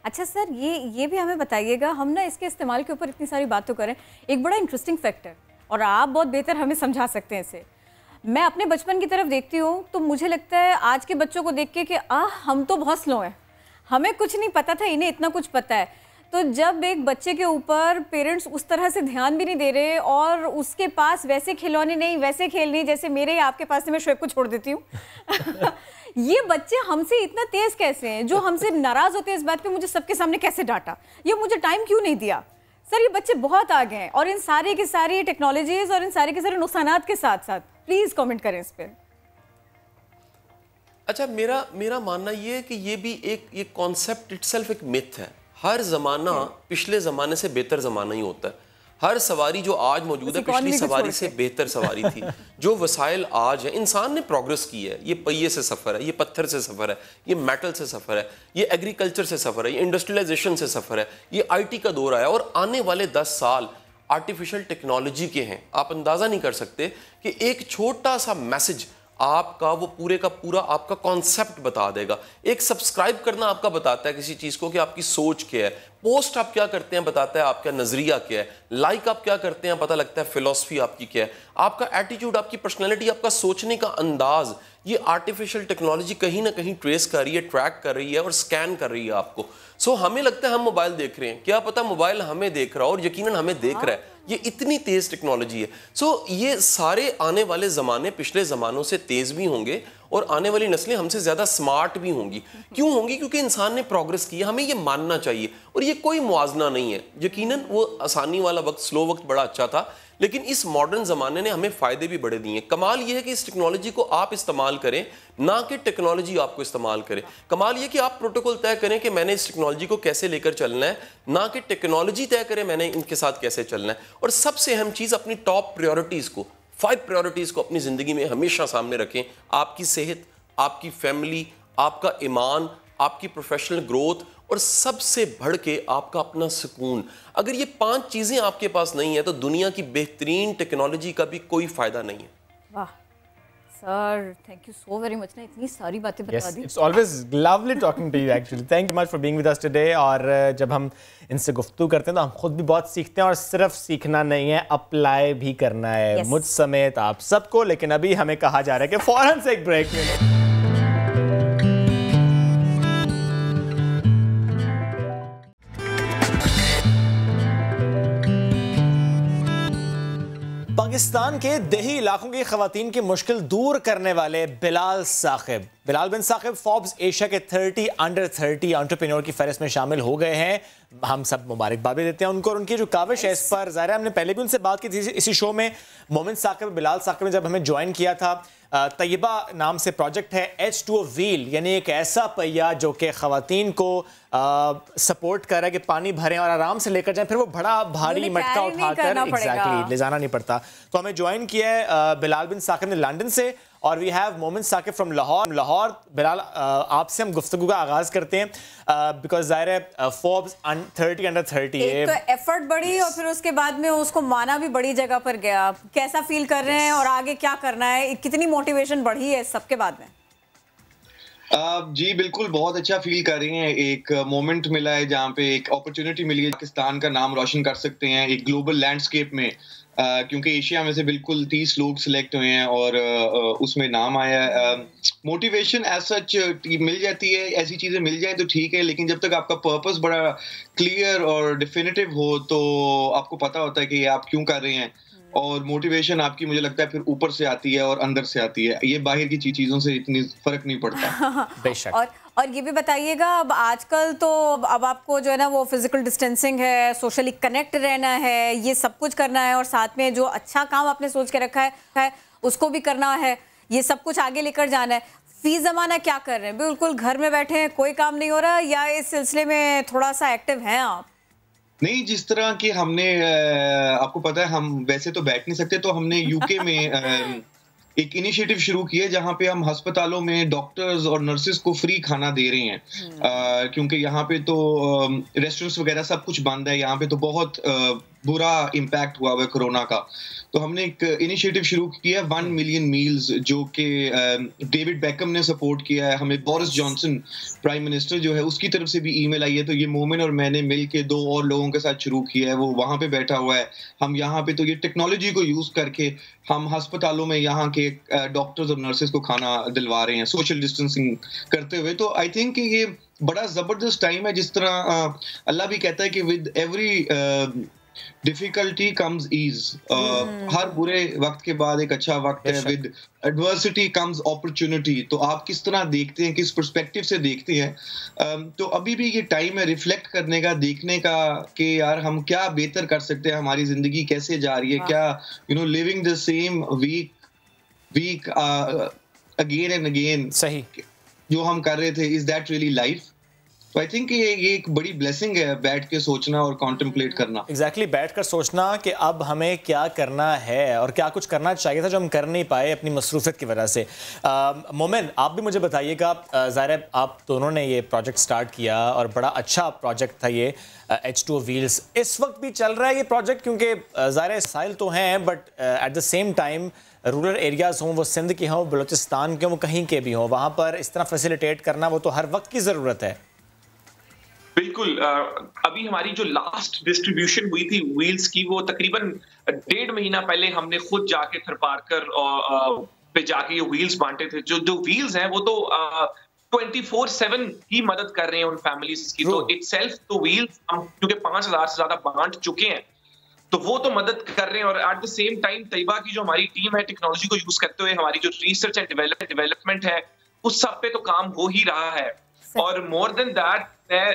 अच्छा सर, ये भी हमें बताइएगा, हम ना इसके इस्तेमाल के ऊपर इतनी सारी बात तो करें, एक बड़ा इंटरेस्टिंग फैक्ट है और आप बहुत बेहतर हमें समझा सकते हैं इसे। मैं अपने बचपन की तरफ देखती हूँ तो मुझे लगता है आज के बच्चों को देख के कि हम तो बहुत स्लो हैं, हमें कुछ नहीं पता था, इन्हें इतना कुछ पता है। तो जब एक बच्चे के ऊपर पेरेंट्स उस तरह से ध्यान भी नहीं दे रहे और उसके पास वैसे खिलौने नहीं, वैसे खेल नहीं जैसे मेरे या आपके पास, से मैं शोएब को छोड़ देती हूँ ये बच्चे हमसे इतना तेज कैसे हैं? जो हमसे नाराज होते हैं इस बात पे, मुझे सबके सामने कैसे डांटा, ये मुझे टाइम क्यों नहीं दिया? सर, ये बच्चे बहुत आगे हैं और इन सारी की सारी टेक्नोलॉजीज और इन सारे के सारे नुकसानात के साथ साथ प्लीज कमेंट करें इस पे। अच्छा, मेरा मानना ये है कि ये भी ये कॉन्सेप्ट इटसेल्फ एक मिथ है। हर जमाना पिछले जमाने से बेहतर जमाना ही होता है। हर सवारी जो आज मौजूद है पिछली सवारी से बेहतर सवारी थी। जो वसाइल आज है, इंसान ने प्रोग्रेस की है। ये पहिए से सफ़र है, ये पत्थर से सफ़र है, ये मेटल से सफ़र है, ये एग्रीकल्चर से सफ़र है, ये इंडस्ट्रियलाइजेशन से सफ़र है, ये आईटी का दौर आया और आने वाले 10 साल आर्टिफिशियल टेक्नोलॉजी के हैं। आप अंदाज़ा नहीं कर सकते कि एक छोटा सा मैसेज आपका वो पूरे का पूरा आपका कॉन्सेप्ट बता देगा। एक सब्सक्राइब करना आपका बताता है किसी चीज़ को कि आपकी सोच क्या है, पोस्ट आप क्या करते हैं बताता है आपका नज़रिया क्या है, लाइक आप क्या करते हैं पता लगता है फिलॉसफी आपकी क्या है, आपका एटीट्यूड, आपकी पर्सनैलिटी, आपका सोचने का अंदाज, ये आर्टिफिशियल टेक्नोलॉजी कहीं ना कहीं ट्रेस कर रही है, ट्रैक कर रही है और स्कैन कर रही है आपको। सो हमें लगता है हम मोबाइल देख रहे हैं, क्या पता मोबाइल हमें देख रहा हो और यकीनन हमें देख रहा है। ये इतनी तेज टेक्नोलॉजी है। सो ये सारे आने वाले ज़माने पिछले ज़मानों से तेज़ भी होंगे और आने वाली नस्लें हमसे ज़्यादा स्मार्ट भी होंगी। क्यों होंगी? क्योंकि इंसान ने प्रोग्रेस की है, हमें ये मानना चाहिए। और ये कोई मुआवजा नहीं है, यकीनन वो आसानी वाला वक्त, स्लो वक्त बड़ा अच्छा था, लेकिन इस मॉडर्न ज़माने ने हमें फ़ायदे भी बड़े दिए हैं। कमाल ये है कि इस टेक्नोलॉजी को आप इस्तेमाल करें, ना कि टेक्नोलॉजी आपको इस्तेमाल करे। कमाल ये कि आप प्रोटोकॉल तय करें कि मैंने इस टेक्नोलॉजी को कैसे लेकर चलना है, ना कि टेक्नोलॉजी तय करे मैंने इनके साथ कैसे चलना है। और सबसे अहम चीज़, अपनी टॉप प्रायोरिटीज़ को, 5 प्रायोरिटीज़ को अपनी ज़िंदगी में हमेशा सामने रखें। आपकी सेहत, आपकी फैमिली, आपका ईमान, आपकी प्रोफेशनल ग्रोथ और सबसे बढ़ के आपका अपना सुकून। अगर ये 5 चीज़ें आपके पास नहीं है तो दुनिया की बेहतरीन टेक्नोलॉजी का भी कोई फ़ायदा नहीं है। वाह sir, thank you so very much ना, इतनी सारी बातें बता दी। It's always lovely talking to you actually. Thank you much for being with us today. और जब हम इनसे गुफ्तगू करते हैं तो हम खुद भी बहुत सीखते हैं, और सिर्फ सीखना नहीं है, अप्लाई भी करना है, मुझ समेत आप सबको। लेकिन अभी हमें कहा जा रहा है कि फौरन से एक ब्रेक ले लो। पाकिस्तान के देही इलाकों की खवातीन की मुश्किल दूर करने वाले बिलाल बिन साकिब फोर्ब्स एशिया के 30 अंडर 30 एंटरप्रेन्योर की फहरिस्त में शामिल हो गए हैं। हम सब मुबारकबाद देते हैं उनको, और उनकी जो काविश है इस पर ज़ाहिर है हमने पहले भी उनसे बात की थी इसी शो में। मोमिन साकिब, बिलाल साकिब ने जब हमें ज्वाइन किया था, तैयबा नाम से प्रोजेक्ट है, H2O व्हील, यानी एक ऐसा पहिया जो कि खवातीन को सपोर्ट कर रहा है कि पानी भरें और आराम से लेकर जाएं, फिर वो बड़ा भारी मटका उठाकर एग्जैक्टली ले जाना नहीं पड़ता। तो हमें ज्वाइन किया है बिलाल बिन साकिब ने लंदन से, और वी हैव मोमिन साकिब फ्रॉम लाहौर। बिलाल, आपसे हम गुफ्तगू का आगाज़ करते हैं, बिकॉज ज़ाहिर है फोर्ब्स 30 अंडर 30 एक तो एफर्ट बढ़ी और फिर उसके बाद में उसको माना भी बड़ी जगह पर गया। कैसा फील कर रहे हैं और आगे क्या करना है, कितनी मोटिवेशन बढ़ी है सबके बाद में? जी बिल्कुल, बहुत अच्छा फील कर रही हैं। एक मोमेंट मिला है जहाँ पे एक अपॉर्चुनिटी मिली है, पाकिस्तान का नाम रोशन कर सकते हैं एक ग्लोबल लैंडस्केप में, क्योंकि एशिया में से बिल्कुल 30 लोग सिलेक्ट हुए हैं और उसमें नाम आया है। मोटिवेशन एज सच मिल जाती है, ऐसी चीज़ें मिल जाएं तो ठीक है, लेकिन जब तक आपका पर्पस बड़ा क्लियर और डिफिनिटिव हो तो आपको पता होता है कि आप क्यों कर रहे हैं, और मोटिवेशन आपकी मुझे लगता है फिर ऊपर से आती है और अंदर से आती है। ये बाहर की चीज़ों से इतनी फर्क नहीं पड़ता। बेशक। और ये भी बताइएगा, अब आजकल तो अब आपको जो है ना वो फिजिकल डिस्टेंसिंग है, सोशली कनेक्ट रहना है, ये सब कुछ करना है, और साथ में जो अच्छा काम आपने सोच के रखा है उसको भी करना है, ये सब कुछ आगे लेकर जाना है। फी ज़माना क्या कर रहे हैं? बिल्कुल घर में बैठे हैं, कोई काम नहीं हो रहा, या इस सिलसिले में थोड़ा सा एक्टिव हैं आप? नहीं, जिस तरह की हमने आपको पता है हम वैसे तो बैठ नहीं सकते, तो हमने यूके में एक इनिशिएटिव शुरू किया जहाँ पे हम अस्पतालों में डॉक्टर्स और नर्सेस को फ्री खाना दे रहे हैं, क्योंकि यहाँ पे तो रेस्टोरेंट्स वगैरह सब कुछ बंद है। यहाँ पे तो बहुत बुरा इम्पैक्ट हुआ है कोरोना का। तो हमने एक इनिशिएटिव शुरू किया 1 मिलियन मील्स, जो कि डेविड बेकम ने सपोर्ट किया है। हमें बोरिस जॉनसन प्राइम मिनिस्टर जो है उसकी तरफ से भी ईमेल आई है, तो ये मोमिन और मैंने मिल के 2 और लोगों के साथ शुरू किया है। वो वहाँ पे बैठा हुआ है, हम यहाँ पे तो ये टेक्नोलॉजी को यूज़ करके हम अस्पतालों में यहाँ के डॉक्टर्स और नर्सेज को खाना दिलवा रहे हैं सोशल डिस्टेंसिंग करते हुए। तो आई थिंक कि ये बड़ा ज़बरदस्त टाइम है। जिस तरह अल्लाह भी कहता है कि with every difficulty comes ease, हर बुरे वक्त के बाद एक अच्छा वक्त है। With adversity comes opportunity. तो आप किस तरह देखते हैं, किस पर्सपेक्टिव से देखते हैं? तो अभी भी ये टाइम है रिफ्लेक्ट करने का, देखने का कि यार हम क्या बेहतर कर सकते हैं, हमारी जिंदगी कैसे जा रही है, क्या living the same week again and again, सही जो हम कर रहे थे, इज दैट रियली लाइफ? तो आई थिंक ये एक बड़ी ब्लेसिंग है बैठ के सोचना और कॉन्टेम्पलेट करना। एग्जैक्टली बैठ कर सोचना कि अब हमें क्या करना है और क्या कुछ करना चाहिए था जो हम कर नहीं पाए अपनी मसरूफियत की वजह से। मोमिन, आप भी मुझे बताइएगा, ज़ाहिर है आप दोनों ने ये प्रोजेक्ट स्टार्ट किया और बड़ा अच्छा प्रोजेक्ट था ये H2O व्हील्स। इस वक्त भी चल रहा है ये प्रोजेक्ट, क्योंकि ज़ाहिर साइल तो हैं but at the same time rural areas हों, वो सिंध के हों, बलूचिस्तान के हों, वो कहीं के भी हों, वहाँ पर इस तरह फैसिलिटेट करना वो तो हर वक्त की ज़रूरत है। बिल्कुल। अभी हमारी जो लास्ट डिस्ट्रीब्यूशन हुई थी व्हील्स की, वो तकरीबन 1.5 महीना पहले हमने खुद जाके थरपारकर पे जाके ये व्हील्स बांटे थे। जो व्हील्स हैं वो तो 24/7 ही मदद कर रहे हैं उन फैमिलीज की। तो इटसेल्फ तो व्हील्स हम क्योंकि 5000 से ज्यादा बांट चुके हैं, तो वो तो मदद कर रहे हैं। और at the same time Tayyaba की जो हमारी टीम है टेक्नोलॉजी को यूज करते हुए, हमारी जो रिसर्च एंड डेवलपमेंट है, उस सब पे तो काम हो ही रहा है। और मोर देन दैट, मैं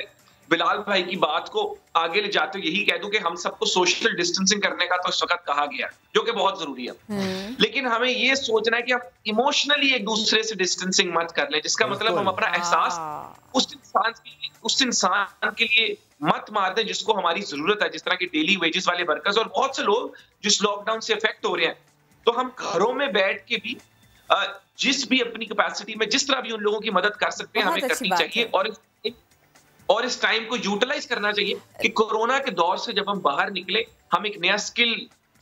बिलाल भाई की बात को आगे ले जाते हुए यही कह दूं कि हम सबको सोशल डिस्टेंसिंग करने का तो इस वक्त कहा गया, जो कि बहुत जरूरी है। लेकिन हमें ये सोचना है कि हम इमोशनली एक दूसरे से डिस्टेंसिंग मत कर लें, जिसका मतलब हम अपना एहसास उस इंसान के लिए मत मार दें जिसको हमारी जरूरत है, जिस तरह के डेली वेजेस वाले वर्कर्स और बहुत से लोग जिस लॉकडाउन से इफेक्ट हो रहे हैं। तो हम घरों में बैठ के भी जिस भी अपनी कैपेसिटी में जिस तरह भी उन लोगों की मदद कर सकते हैं हमें करनी चाहिए। और इस टाइम को यूटिलाइज करना चाहिए कि कोरोना के दौर से जब हम बाहर निकले, हम एक नया स्किल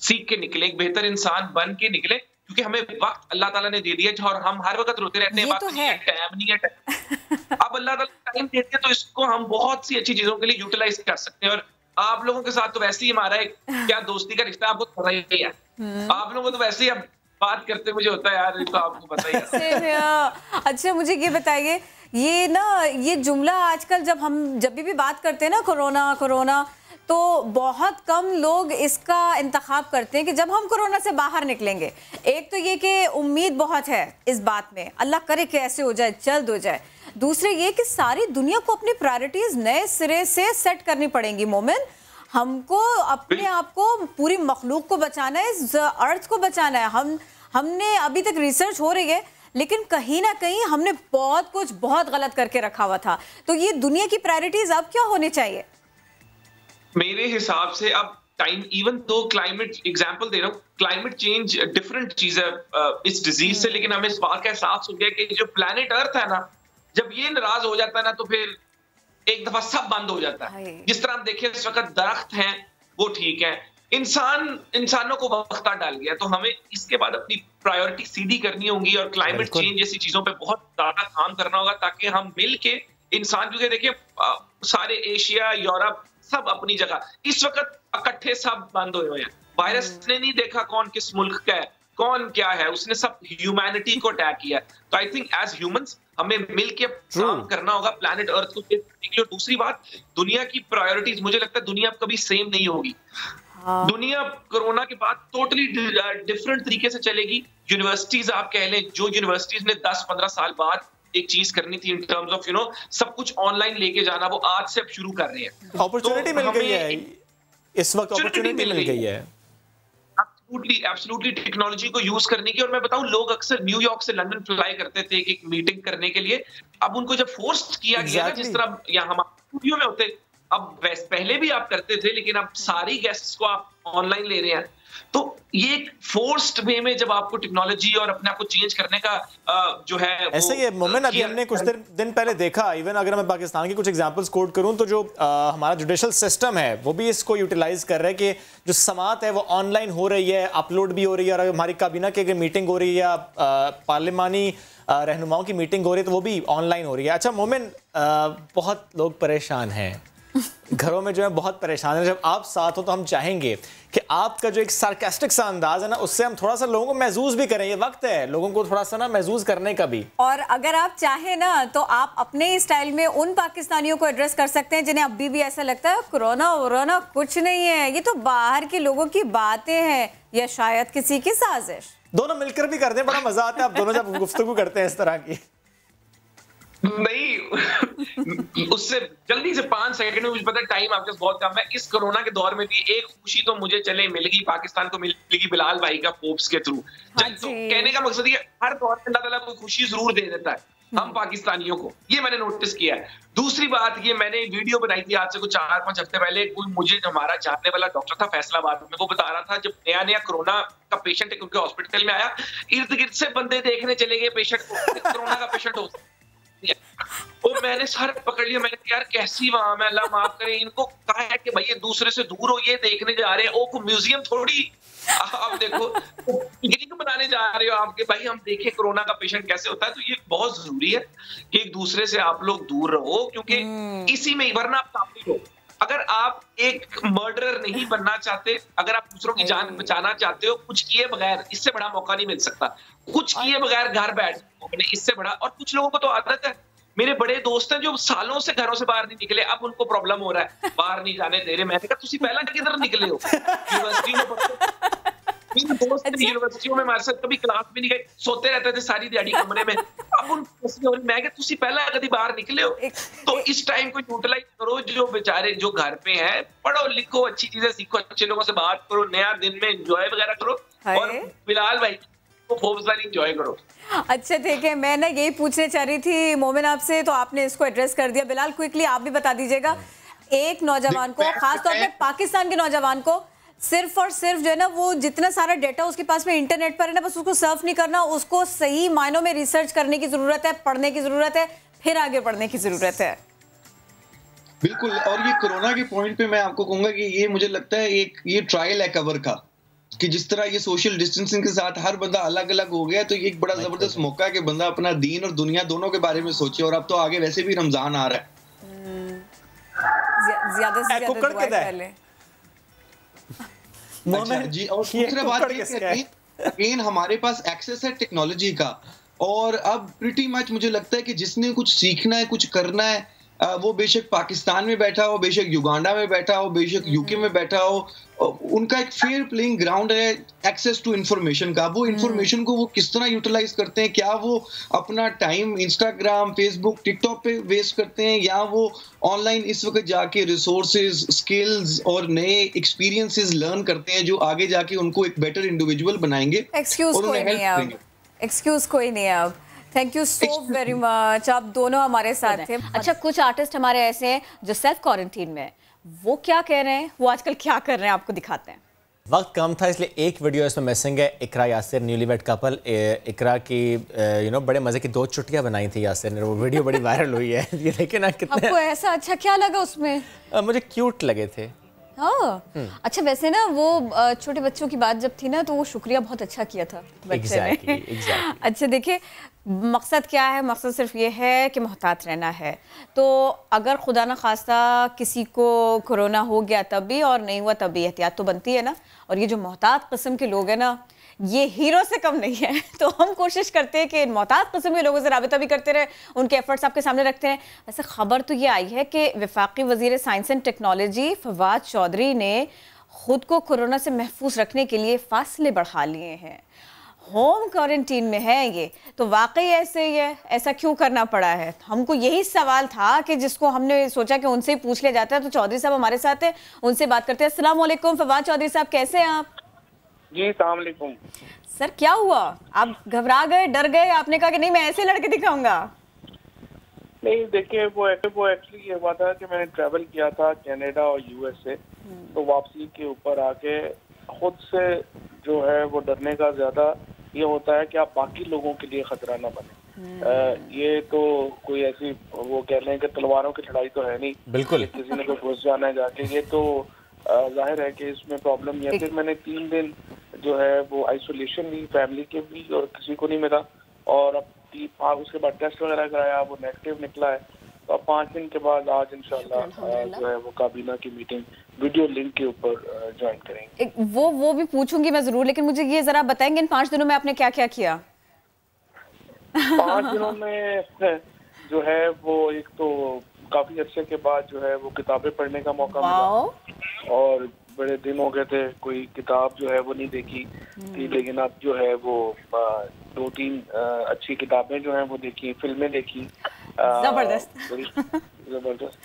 सीख के निकले, एक बेहतर इंसान बन के निकले, क्योंकि हमें वक्त अल्लाह ताला ने दे दिया है। और हम हर वक्त रोते रहते हैं वक्त नहीं है, टाइम नहीं है। अब अल्लाह ताला टाइम दे दिया तो इसको हम बहुत सी अच्छी चीजों के लिए यूटिलाइज कर सकते हैं। और आप लोगों के साथ तो वैसे ही हमारा एक क्या दोस्ती का रिश्ता आपको पता ही है। आप लोगों को तो वैसे ही अब बात करते मुझे होता है यार, तो आपको पता ही है। अच्छा, मुझे ये बताइए, ये जुमला आजकल जब भी बात करते हैं ना कोरोना, तो बहुत कम लोग इसका इंतखाब करते हैं कि जब हम कोरोना से बाहर निकलेंगे। एक तो ये कि उम्मीद बहुत है इस बात में, अल्लाह करे कि ऐसे हो जाए, जल्द हो जाए। दूसरे ये कि सारी दुनिया को अपनी प्रायोरिटीज नए सिरे से सेट करनी पड़ेंगी। मोमिन, हमको अपने आप को, पूरी मखलूक को बचाना है, इस अर्थ को बचाना है। हमने अभी तक रिसर्च हो रही है, लेकिन कहीं ना कहीं हमने बहुत गलत करके रखा हुआ था। तो ये दुनिया की प्रायोरिटीज अब क्या होनी चाहिए? मेरे हिसाब से अब टाइम, इवन तो क्लाइमेट एग्जांपल दे रहा हूँ, क्लाइमेट चेंज डिफरेंट चीज है इस डिजीज से, लेकिन हमें इस बात का एहसास हो गया कि जो प्लेनेट अर्थ है ना, जब ये नाराज हो जाता है ना, तो फिर एक दफा सब बंद हो जाता है। जिस तरह आप देखिए इस वक्त दरख्त हैं वो ठीक है, इंसानों को वक्त डाल गया। तो हमें इसके बाद अपनी प्रायोरिटी सीधी करनी होगी और क्लाइमेट चेंज जैसी चीजों पे बहुत ज्यादा काम करना होगा, ताकि हम मिल के इंसान, क्योंकि देखिए सारे एशिया, यूरोप सब अपनी जगह इस वक्त इकट्ठे सब बंद हुए हैं। वायरस ने नहीं देखा कौन किस मुल्क का है, कौन क्या है, उसने सब ह्यूमैनिटी को अटैक किया। तो आई थिंक एज ह्यूमंस हमें मिलके काम करना होगा प्लैनेट अर्थ को सेव करने के लिए। और दूसरी बात, दुनिया की प्रायोरिटीज, मुझे लगता है दुनिया कभी सेम नहीं होगी। दुनिया कोरोना के बाद टोटली डिफरेंट तरीके से चलेगी। यूनिवर्सिटीज आप कह लें, जो यूनिवर्सिटीज ने 10-15 साल बाद एक चीज करनी थी इन टर्म्स ऑफ सब कुछ ऑनलाइन लेके जाना, वो आज से अब शुरू कर रहे हैं। अपॉर्चुनिटी मिल गई है इस वक्त, अपॉर्चुनिटी मिल गई है एब्सोल्युटली टेक्नोलॉजी को यूज करने की। और मैं बताऊं, लोग अक्सर न्यूयॉर्क से लंदन फ्लाई करते थे एक मीटिंग करने के लिए। अब उनको जब फोर्स किया गया, जिस तरह यहाँ हमारे स्टूडियो में होते, अब पहले भी आप करते थे, लेकिन अब सारी गेस्ट्स को आप ऑनलाइन ले रहे हैं। तो ये एक फोर्स्ड वे में जब आपको टेक्नोलॉजी और अपने आप को चेंज करने का जो है ऐसे ही मोमिन, अभी हमने कुछ दिन पहले देखा, इवन अगर मैं पाकिस्तान की कुछ एग्जांपल्स कोट करूं, तो जो हमारा जुडिशल सिस्टम है वो भी इसको यूटिलाइज कर रहा है कि जो समात है वो ऑनलाइन हो रही है, अपलोड भी हो रही है। और हमारी काबीना की अगर मीटिंग हो रही है या पार्लिमानी रहनुमाओं की मीटिंग हो रही है, तो वो भी ऑनलाइन हो रही है। अच्छा मोमिन, बहुत लोग परेशान हैं घरों में, जो है बहुत परेशान है। जब आप साथ हो तो हम चाहेंगे कि आपका जो एक सार्कास्टिक सा अंदाज है ना, उससे हम थोड़ा सा लोगों को महसूस भी करें। ये वक्त है लोगों को थोड़ा सा ना महसूस करने का भी। और अगर आप चाहें ना, तो आप अपने स्टाइल में उन पाकिस्तानियों को एड्रेस कर सकते हैं जिन्हें अभी भी ऐसा लगता है कोरोना कुछ नहीं है, ये तो बाहर के लोगों की बातें हैं या शायद किसी की साजिश। दोनों मिलकर भी करते हैं, बड़ा मजा आता है आप दोनों जब गुफ्तगू करते हैं इस तरह की। नहीं, उससे जल्दी से 5 सेकंड में, मुझे पता है टाइम आपके पास बहुत कम है। इस कोरोना के दौर में भी एक खुशी तो मुझे चले मिल गई, पाकिस्तान को मिलेगी बिलाल भाई का फोर्ब्स के थ्रू। तो कहने का मकसद ये, हर दौर में अल्लाह ताला कोई खुशी जरूर दे देता है। हम पाकिस्तानियों को, ये मैंने नोटिस किया है। दूसरी बात, ये मैंने वीडियो बनाई थी आज से कुछ 4-5 हफ्ते पहले, कोई मुझे हमारा जानने वाला डॉक्टर था फैसलाबाद में, वो बता रहा था जब नया नया कोरोना का पेशेंट उनके हॉस्पिटल में आया, इर्द गिर्द से बंदे देखने चले गए पेशेंट को, कोरोना का पेशेंट हो। वो मैंने सर पकड़ लिया, मैंने यार कैसी वहां में, अल्लाह माफ करे, इनको कहा है कि भाई ये दूसरे से दूर हो, ये देखने जा रहे हैं, ओ म्यूजियम थोड़ी आप देखो पिकनिक बनाने जा रहे हो आपके, भाई हम देखें कोरोना का पेशेंट कैसे होता है। तो ये बहुत जरूरी है कि एक दूसरे से आप लोग दूर रहो, क्योंकि इसी में, वरना आप काबिल हो। अगर आप एक मर्डरर नहीं बनना चाहते, अगर आप दूसरों की जान बचाना चाहते हो, कुछ किए बगैर, इससे बड़ा मौका नहीं मिल सकता। कुछ किए बगैर घर बैठ, इससे बड़ा। और कुछ लोगों को तो आदत है, मेरे बड़े दोस्त हैं जो सालों से घरों से बाहर नहीं निकले, अब उनको प्रॉब्लम हो रहा है, बाहर नहीं जाने दे रहे। मैंने कहा तुसी पहला किधर निकले हो? यूनिवर्सिटी में दोस्त यूनिवर्सिटियों में हमारे साथ कभी क्लास भी नहीं गए, सोते रहते थे सारी दिहाड़ी कमरे में। अब मैं कहा तुसी पहला कभी बाहर निकले हो? तो इस टाइम को यूटिलाइज करो, जो बेचारे जो घर पे हैं, पढ़ो लिखो, अच्छी चीजें सीखो, अच्छे लोगों से बात करो, नया दिन में एंजॉय वगैरह करो, और बिलाल भाई को खूब सारी एंजॉय करो। अच्छा ठीक है, मैं ना यही पूछने चाह रही थी मोमिन आपसे, तो आपने इसको एड्रेस कर दिया। बिलाल क्विकली आप भी बता दीजिएगा, एक नौजवान को, खासतौर पे पाकिस्तान के नौजवान को, सिर्फ और सिर्फ जो है ना वो जितना सारा डेटा उसके पास में इंटरनेट पर है ना, बस उसको सर्फ नहीं करना, उसको सही मायनों में रिसर्च करने की जरूरत है, पढ़ने की जरूरत है, फिर आगे बढ़ने की जरूरत है। बिल्कुल। और ये कोरोना के पॉइंट पे मैं आपको कहूंगा कि ये मुझे लगता है एक ये ट्रायल है कवर का, कि जिस तरह ये सोशल डिस्टेंसिंग के साथ हर बंदा अलग अलग हो गया, तो ये एक बड़ा जबरदस्त मौका है कि बंदा अपना दीन और दुनिया दोनों के बारे में सोचे। और अब तो आगे वैसे भी रमजान आ रहा है, ज्यादा से ज्यादा दुआ कर ले। अच्छा जी, और दूसरी बात अगेन हमारे पास एक्सेस है टेक्नोलॉजी का, और अब प्रीटी मच मुझे लगता है कि जिसने कुछ सीखना है, कुछ करना है, वो बेशक पाकिस्तान में बैठा हो, बेशक युगांडा में बैठा हो, बेशक यूके में बैठा हो, उनका एक फेयर प्लेइंग ग्राउंड है एक्सेस टू इंफॉर्मेशन का। वो इंफॉर्मेशन को वो किस तरह यूटिलाइज करते हैं, क्या वो अपना टाइम इंस्टाग्राम, फेसबुक, टिकटॉक पे वेस्ट करते हैं, या वो ऑनलाइन इस वक्त जाके रिसोर्सेज, स्किल्स और नए एक्सपीरियंसेस लर्न करते हैं, जो आगे जाके उनको एक बेटर इंडिविजुअल बनाएंगे। एक्सक्यूज कोई नहीं है अब, एक्सक्यूज कोई नहीं है अब। Thank you so very much, आप दोनों हमारे साथ थे। अच्छा, कुछ आर्टिस्ट हमारे ऐसे हैं जो सेल्फ क्वारंटीन में, वो क्या कह रहे हैं, वो आजकल क्या कर रहे हैं, आपको दिखाते हैं। वक्त कम था इसलिए एक वीडियो इसमें मिसिंग है। इकरा यासिर न्यूलीवेड कपल, इकरा की बड़े मजे की 2 चुटियां बनाई थी यासिर ने, वो वीडियो बड़ी वायरल हुई है। ये लेकिन कितने आपको ऐसा अच्छा क्या लगा उसमें? मुझे क्यूट लगे थे। हाँ अच्छा, वैसे ना वो छोटे बच्चों की बात जब थी ना, तो वो शुक्रिया बहुत अच्छा किया था बच्चे ने। अच्छा देखिए, मकसद क्या है? मकसद सिर्फ ये है कि मोहतात रहना है। तो अगर खुदा न खास्ता किसी को कोरोना हो गया तब भी, और नहीं हुआ तब भी, एहतियात तो बनती है ना। और ये जो मोहतात किस्म के लोग हैं ना, ये हीरो से कम नहीं है। तो हम कोशिश करते हैं कि मोहतात किस्म के लोगों से राबिता भी करते रहे, उनके एफर्ट्स आपके सामने रखते हैं। वैसे खबर तो ये आई है कि वफाकी वज़ीर science and technology Fawad Chaudhry ने खुद को कोरोना से महफूज रखने के लिए फासले बढ़ा लिए हैं, होम क्वारंटीन में है ये। तो वाकई ऐसे ही है, ऐसा क्यों करना पड़ा है? हमको यही सवाल था कि जिसको हमने सोचा कि उनसे ही पूछ लिया जाता है। तो चौधरी साहब हमारे साथ हैं, उनसे बात करते हैं। अस्सलाम वालेकुम फवाद चौधरी साहब, कैसे हैं आप? जी अस्सलाम वालेकुम। सर क्या हुआ, आप घबरा गए, डर गए? आपने कहा कि नहीं मैं ऐसे लड़के दिखाऊंगा। नहीं देखिए, वो एक्चुअली ये हुआ था कि मैंने ट्रैवल किया था कनाडा और यूएस से, तो वापसी के ऊपर आके खुद से जो है वो डरने का ज्यादा ये होता है कि आप बाकी लोगों के लिए खतरा ना बने। ये तो कोई ऐसी वो कह रहे हैं कि तलवारों की लड़ाई तो है नहीं, बिल्कुल किसी ने कोई घुस जाना है जाके, ये तो जाहिर है कि इसमें प्रॉब्लम ये है। फिर मैंने 3 दिन जो है वो आइसोलेशन ली, फैमिली के भी और किसी को नहीं मिला, और अब उसके बाद टेस्ट वगैरह कराया, वो नेगेटिव निकला है। तो अब 5 दिन के बाद आज इंशाल्लाह जो है वो काबीना की मीटिंग वीडियो लिंक के ऊपर ज्वाइन करेंगे। वो भी पूछूंगी मैं जरूर, लेकिन मुझे ये जरा बताएंगे इन 5 दिनों में आपने क्या क्या किया? 5 दिनों में जो है वो एक तो काफी अच्छे के बाद जो है वो किताबें पढ़ने का मौका मिला, और बड़े दिन हो गए थे कोई किताब जो है वो नहीं देखी थी, लेकिन अब जो है वो 2-3 अच्छी किताबें जो हैं वो देखी, फिल्में देखी, जबरदस्त। जबरदस्त,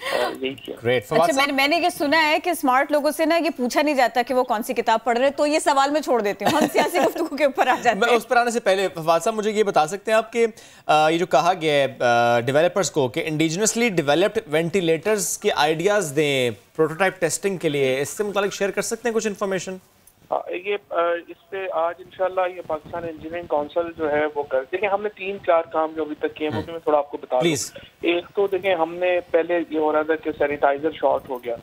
यही किया। अच्छा, मैंने ये सुना है कि स्मार्ट लोगों से ना ये पूछा नहीं जाता कि वो कौन सी किताब पढ़ रहे हैं, तो ये सवाल मैं छोड़ देती हूँ, हम सियासी गुफ्तगू के ऊपर आ जाते हैं। मैं उस पर आने से पहले फवाद साहब मुझे ये बता सकते हैं आप कि ये जो कहा गया है डेवलपर्स को कि इंडिजिनसली डेवलप्ड वेंटिलेटर्स के आइडियाज़ दें प्रोटोटाइप टेस्टिंग के लिए, इससे मुतालिक शेयर कर सकते हैं कुछ इन्फॉर्मेशन? ये इस पे आज इंशाल्लाह ये पाकिस्तान इंजीनियरिंग काउंसिल जो है वो कर, देखिए हमने 3-4 काम जो अभी तक किए वो भी मैं थोड़ा आपको बता दूं। एक तो देखिए हमने पहले ये हो रहा था कि सैनिटाइजर शॉर्ट हो गया,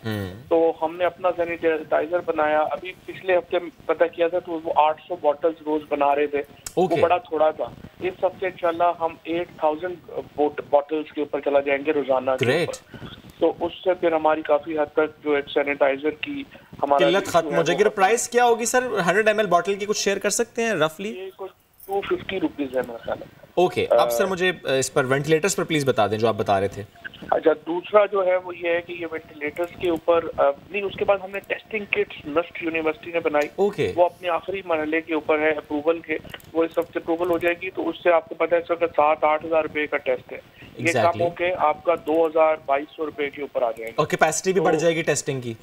तो हमने अपना सैनिटाइजर बनाया। अभी पिछले हफ्ते पता किया था तो वो 800 बॉटल्स रोज बना रहे थे, वो बड़ा थोड़ा था। इस हफ्ते इंशाल्लाह हम 8000 बॉटल्स के ऊपर चला जाएंगे रोजाना के ऊपर, तो उससे फिर हमारी काफी हद तक जो एक सैनिटाइजर की हमारा किल्लत खत्म हो जाएगी। प्राइस क्या होगी सर 100 ml बॉटल की, कुछ शेयर कर सकते हैं रफली? ये कुछ 250 रुपीज है मेरा ख्याल है। ओके, अब सर मुझे इस पर वेंटिलेटर्स पर प्लीज बता दें जो आप बता रहे थे। अच्छा, दूसरा जो है वो ये है कि ये वेंटिलेटर्स के ऊपर नहीं, उसके बाद हमने टेस्टिंग किट्स नस्ट यूनिवर्सिटी ने बनाई। वो अपने आखिरी मरहले के ऊपर है अप्रूवल के, वो इस हफ्ते अप्रूवल हो जाएगी, तो उससे आपको पता है इस वक्त 7-8 हज़ार रुपए का टेस्ट है। ये कम होके आपका 2200 रुपए के ऊपर आ जाएगा। और कैपेसिटी भी बढ़ जाएगी टेस्टिंग की?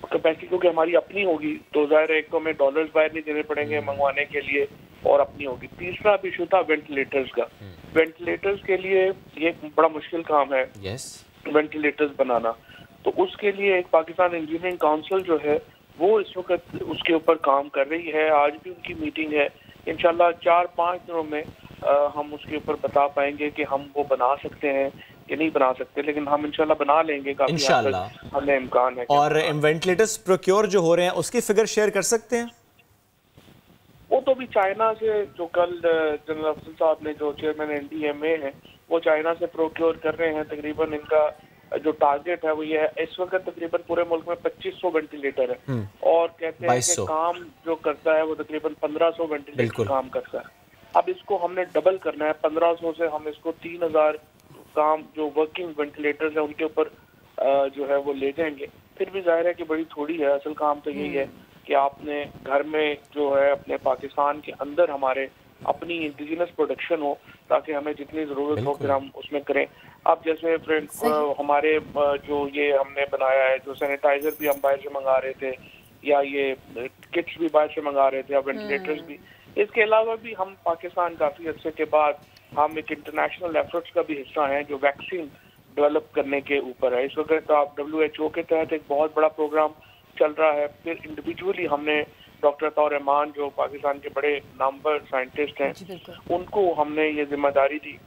कैपेसिटी क्योंकि हमारी अपनी होगी तो जाहिर है एक तो हमें डॉलर्स बाहर नहीं देने पड़ेंगे मंगवाने के लिए, और अपनी होगी। तीसरा इशू था वेंटिलेटर्स का। वेंटिलेटर्स के लिए ये बड़ा मुश्किल काम है वेंटिलेटर्स बनाना, तो उसके लिए एक पाकिस्तान इंजीनियरिंग काउंसिल जो है वो इस वक्त उसके ऊपर काम कर रही है। आज भी उनकी मीटिंग है, इंशाल्लाह 4-5 दिनों में हम उसके ऊपर बता पाएंगे कि हम वो बना सकते हैं कि नहीं बना सकते, लेकिन हम इंशाल्लाह बना लेंगे, काफी इंशाल्लाह हमें इम्कान है। और वेंटिलेटर्स प्रोक्योर जो हो रहे हैं उसकी फिगर शेयर कर सकते हैं? वो तो भी चाइना से, जो कल जनरल अफसर साहब ने जो चेयरमैन NDMA है वो चाइना से प्रोक्योर कर रहे हैं। तकरीबन इनका जो टारगेट है वो ये है, इस वक्त तकरीबन पूरे मुल्क में 2500 वेंटिलेटर है, और कहते हैं कि काम जो करता है वो तकरीबन 1500 वेंटिलेटर काम करता है। अब इसको हमने डबल करना है, 1500 से हम इसको 3000 काम जो वर्किंग वेंटिलेटर्स है उनके ऊपर जो है वो ले जाएंगे। फिर भी जाहिर है कि बड़ी थोड़ी है, असल काम तो यही है कि आपने घर में जो है अपने पाकिस्तान के अंदर हमारे अपनी इंडिजिनस प्रोडक्शन हो, ताकि हमें जितनी ज़रूरत हो फिर हम उसमें करें। अब जैसे फ्रेंड हमारे जो ये हमने बनाया है, जो सैनिटाइजर भी हम बाहर से मंगा रहे थे, या ये किट्स भी बाहर से मंगा रहे थे, या वेंटिलेटर्स भी। इसके अलावा भी हम पाकिस्तान काफ़ी अर्से के बाद हम एक इंटरनेशनल एफर्ट्स का भी हिस्सा हैं जो वैक्सीन डेवलप करने के ऊपर है। इस वक्त आप WHO के तहत एक बहुत बड़ा प्रोग्राम चल रहा है। फिर इंडिविजुअली हमने डॉक्टर अताउर रहमान जो पाकिस्तान के बड़े नामवर साइंटिस्ट हैं, उनको हमने ये जिम्मेदारी दी,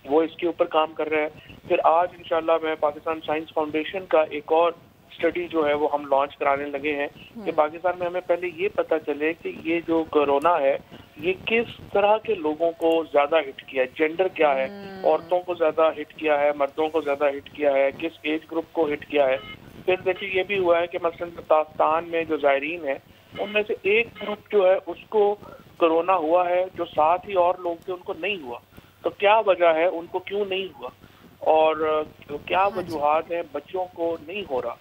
वो इसके ऊपर काम कर रहे हैं। फिर आज इंशाल्लाह मैं पाकिस्तान साइंस फाउंडेशन का एक और स्टडी जो है वो हम लॉन्च कराने लगे हैं कि पाकिस्तान में हमें पहले ये पता चले कि ये जो कोरोना है ये किस तरह के लोगों को ज्यादा हिट किया है, जेंडर क्या है, औरतों को ज्यादा हिट किया है, मर्दों को ज्यादा हिट किया है, किस एज ग्रुप को हिट किया है। फिर देखिए ये भी हुआ है कि मसलन पाकिस्तान में जो ज़ायरीन है उनमें से एक ग्रुप जो है उसको कोरोना हुआ है, जो साथ ही और लोग थे उनको नहीं हुआ। तो क्या वजह है, उनको क्यों नहीं हुआ, और क्या वजूहात हैं बच्चों को नहीं हो रहा।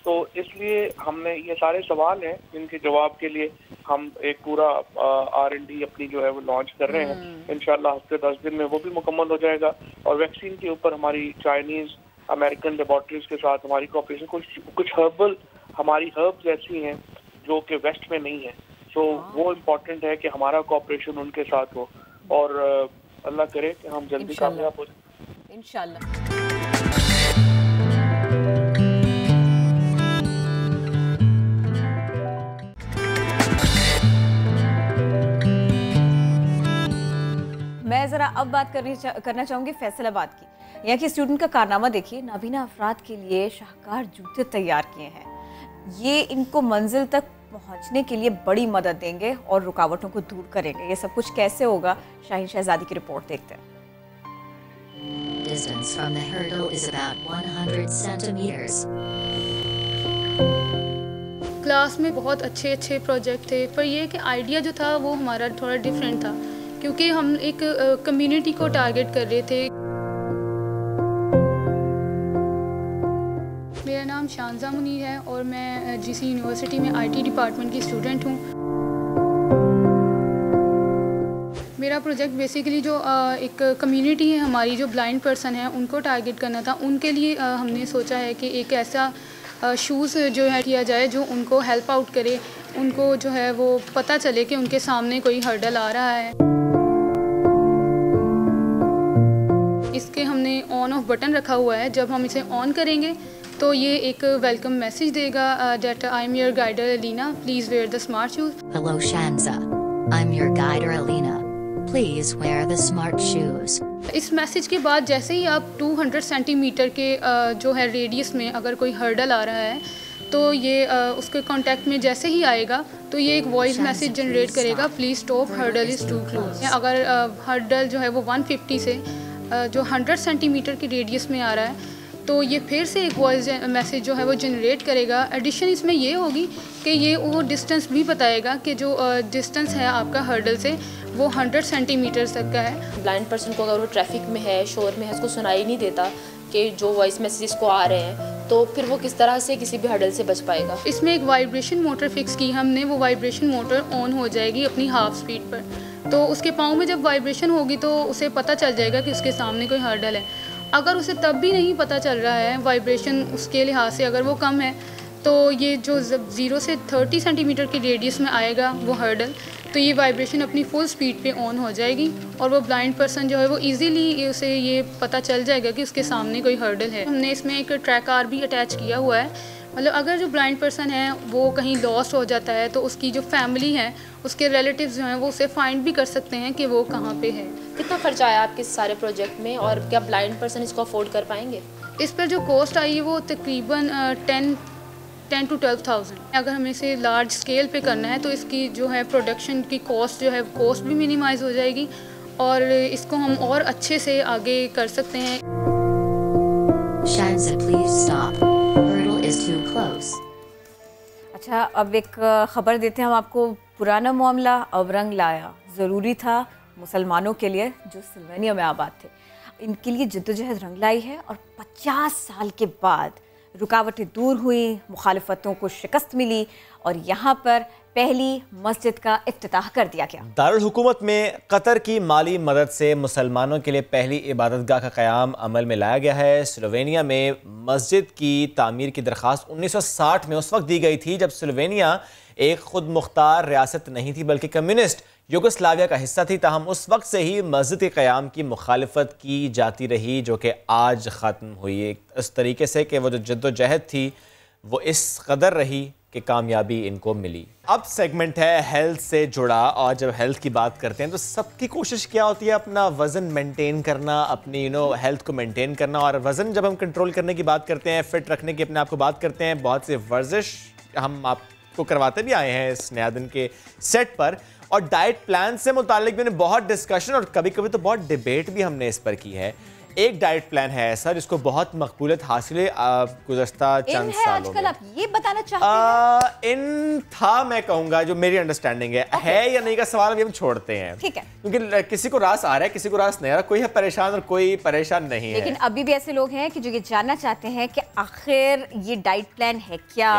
तो इसलिए हमने ये सारे सवाल हैं जिनके जवाब के लिए हम एक पूरा R&D अपनी जो है वो लॉन्च कर रहे हैं। इंशाल्लाह हफ्ते 10 दिन में वो भी मुकम्मल हो जाएगा। और वैक्सीन के ऊपर हमारी चाइनीज अमेरिकन लेबॉर्ट्रीज के साथ हमारी कोऑपरेशन, कुछ हर्बल हमारी हर्ब्स ऐसी हैं जो कि वेस्ट में नहीं है, तो वो इम्पोर्टेंट है कि हमारा कोऑपरेशन उनके साथ हो, और अल्लाह करे कि हम जल्दी कामयाब हो जाए इंशाल्लाह। मैं ज़रा अब बात करना चाहूँगी फैसलाबाद की। यहाँ के स्टूडेंट का कारनामा देखिए, नाबीना अफराद के लिए शाहकार जूते तैयार किए हैं। ये इनको मंजिल तक पहुँचने के लिए बड़ी मदद देंगे और रुकावटों को दूर करेंगे। ये सब कुछ कैसे होगा, शाहीन शहजादी की रिपोर्ट देखते हैं। Distance from the hurdle is about 100 centimeters. Class में बहुत अच्छे प्रोजेक्ट थे, पर ये कि आइडिया जो था वो हमारा थोड़ा डिफरेंट था, क्योंकि हम एक कम्युनिटी को टारगेट कर रहे थे। मेरा नाम शानजा मुनीर है और मैं GC यूनिवर्सिटी में IT डिपार्टमेंट की स्टूडेंट हूँ। मेरा प्रोजेक्ट बेसिकली जो एक कम्युनिटी है हमारी, जो ब्लाइंड पर्सन है उनको टारगेट करना था। उनके लिए हमने सोचा है कि एक ऐसा शूज़ जो है किया जाए जो उनको हेल्प आउट करे, उनको जो है वो पता चले कि उनके सामने कोई हर्डल आ रहा है। इसके हमने ऑन ऑफ बटन रखा हुआ है, जब हम इसे ऑन करेंगे तो ये एक वेलकम मैसेज देगा that I am your guider Alina, please wear the smart shoes. Hello Shanza, I am your guider Alina, please wear the smart shoes. इस मैसेज के बाद जैसे ही आप 200 सेंटीमीटर के जो है रेडियस में अगर कोई हर्डल आ रहा है तो ये उसके कांटेक्ट में जैसे ही आएगा तो ये एक वॉइस मैसेज जनरेट करेगा, please stop, hurdle is too close. अगर हर्डल जो है वो 150 से जो 100 सेंटीमीटर की रेडियस में आ रहा है तो ये फिर से एक वॉइस मैसेज जो है वो जनरेट करेगा। एडिशन इसमें ये होगी कि ये वो डिस्टेंस भी बताएगा कि जो डिस्टेंस है आपका हर्डल से वो 100 सेंटीमीटर तक का है। ब्लाइंड पर्सन को अगर वो ट्रैफिक में है, शोर में है, उसको सुनाई नहीं देता कि जो वॉइस मैसेजेस को आ रहे हैं, तो फिर वो किस तरह से किसी भी हर्डल से बच पाएगा। इसमें एक वाइब्रेशन मोटर फिक्स की हमने, वो वाइब्रेशन मोटर ऑन हो जाएगी अपनी हाफ स्पीड पर, तो उसके पाँव में जब वाइब्रेशन होगी तो उसे पता चल जाएगा कि उसके सामने कोई हर्डल है। अगर उसे तब भी नहीं पता चल रहा है, वाइब्रेशन उसके लिहाज से अगर वो कम है, तो ये जो 0 से 30 सेंटीमीटर की रेडियस में आएगा वो हर्डल, तो ये वाइब्रेशन अपनी फुल स्पीड पे ऑन हो जाएगी और वो ब्लाइंड पर्सन जो है वो इजीली उसे ये पता चल जाएगा कि उसके सामने कोई हर्डल है। हमने इसमें एक ट्रैक आर भी अटैच किया हुआ है, मतलब अगर जो ब्लाइंड पर्सन है वो कहीं लॉस्ट हो जाता है तो उसकी जो फैमिली है, उसके रिलेटिव्स जो हैं वो उसे फाइंड भी कर सकते हैं कि वो कहाँ पे है। कितना खर्चा आया आपके सारे प्रोजेक्ट में और क्या ब्लाइंड पर्सन इसको अफोर्ड कर पाएंगे? इस पर जो कॉस्ट आई है वो तकरीबन 10 to 12,000। अगर हमें इसे लार्ज स्केल पे करना है तो इसकी जो है प्रोडक्शन की कॉस्ट जो है कॉस्ट भी मिनिमाइज हो जाएगी और इसको हम और अच्छे से आगे कर सकते हैं। अच्छा, अब एक ख़बर देते हैं हम आपको। पुराना मामला अब रंग लाया, ज़रूरी था मुसलमानों के लिए जो सिल्वेनिया में आबाद थे, इनके लिए जद्दोजहद रंग लाई है और 50 साल के बाद रुकावटें दूर हुई, मुखालिफतों को शिकस्त मिली और यहाँ पर पहली मस्जिद का इफ्तिताह कर दिया गया। दारुल हुकूमत में कतर की माली मदद से मुसलमानों के लिए पहली इबादतगाह का क़याम अमल में लाया गया है। स्लोवेनिया में मस्जिद की तामीर की दरख्वास्त 1960 में उस वक्त दी गई थी जब स्लोवेनिया एक खुद मुख्तार रियासत नहीं थी बल्कि कम्युनिस्ट यूगोस्लाविया का हिस्सा थी। ताहम उस वक्त से ही मस्जिद के क़याम की मुखालफत की जाती रही जो कि आज ख़त्म हुई, इस तरीके से कि वो जो जद्दोजहद थी वो इस कदर रही कि कामयाबी इनको मिली। अब सेगमेंट है हेल्थ से जुड़ा और जब हेल्थ की बात करते हैं तो सबकी कोशिश क्या होती है, अपना वज़न मेंटेन करना, अपनी हेल्थ को मेंटेन करना। और वज़न जब हम कंट्रोल करने की बात करते हैं, फिट रखने की अपने आप को बात करते हैं, बहुत सी वर्जिश हम आपको करवाते भी आए हैं इस नया दिन के सेट पर। और डाइट प्लान से मुतालिक भी हमने बहुत डिस्कशन और कभी कभी तो बहुत डिबेट भी हमने इस पर की है। एक डाइट प्लान है ऐसा जिसको बहुत मकबूलियत हासिल है गुज़श्ता चंद सालों में। आप ये बताना चाहते हैं? इन था, मैं कहूँगा, जो मेरी अंडरस्टैंडिंग है या नहीं का सवाल अभी हम छोड़ते हैं, ठीक है, क्योंकि किसी को रास आ रहा है, किसी को रास नहीं आ रहा, कोई है परेशान और कोई परेशान नहीं है। लेकिन अभी भी ऐसे लोग हैं कि जो ये जानना चाहते हैं कि आखिर ये डाइट प्लान है क्या।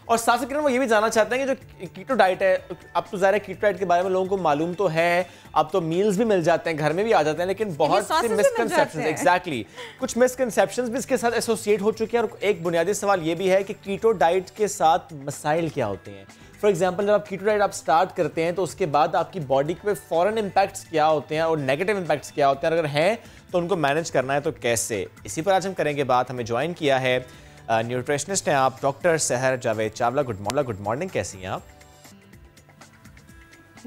और साथ साथ वो ये भी जानना चाहते हैं कि जो कीटो डाइट है, अब तो ज़ाहिर है कीटो डाइट के बारे में लोगों को मालूम तो है, अब तो मील्स भी मिल जाते हैं, घर में भी आ जाते हैं, लेकिन बहुत सी मिसकंसेप्शंस, एग्जैक्टली कुछ मिसकंसेप्शंस भी इसके साथ एसोसिएट हो चुके हैं। और एक बुनियादी सवाल ये भी है कि कीटो डाइट के साथ मसाइल क्या होते हैं। फॉर एग्जाम्पल, जब आप कीटो डाइट आप स्टार्ट करते हैं तो उसके बाद आपकी बॉडी पे फ़ौरन इम्पैक्ट्स क्या होते हैं और नेगेटिव इम्पैक्ट्स क्या होते हैं, अगर हैं तो उनको मैनेज करना है तो कैसे। इसी पर आज हम करेंगे बात। हमें ज्वाइन किया है न्यूट्रिशनिस्ट हैं आप, डॉक्टर सहर जावेद चावला। गुड मॉर्निंग, कैसी हैं आप?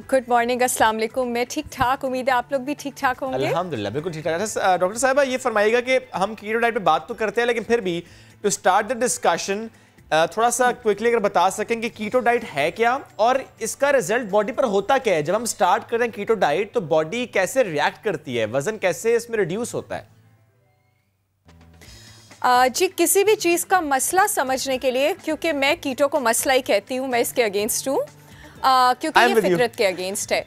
गुड मॉर्निंग, अस्सलाम वालेकुम। मैं ठीक ठाक, उम्मीद है आप लोग भी ठीक ठाक होंगे। अल्हम्दुलिल्लाह, बिल्कुल ठीक ठाक। डॉक्टर साहिबा, ये फरमाइएगा कि हम कीटो डाइट पे बात तो करते हैं, लेकिन फिर भी टू स्टार्ट द डिस्कशन थोड़ा सा क्विकली अगर बता सकें कि कीटो डाइट है क्या और इसका रिजल्ट बॉडी पर होता क्या है। जब हम स्टार्ट करते हैं कीटो डाइट तो बॉडी कैसे रिएक्ट करती है, वजन कैसे इसमें रिड्यूस होता है? जी, किसी भी चीज़ का मसला समझने के लिए, क्योंकि मैं कीटो को मसला ही कहती हूँ, मैं इसके अगेंस्ट हूँ, क्योंकि ये फितरत के अगेंस्ट है।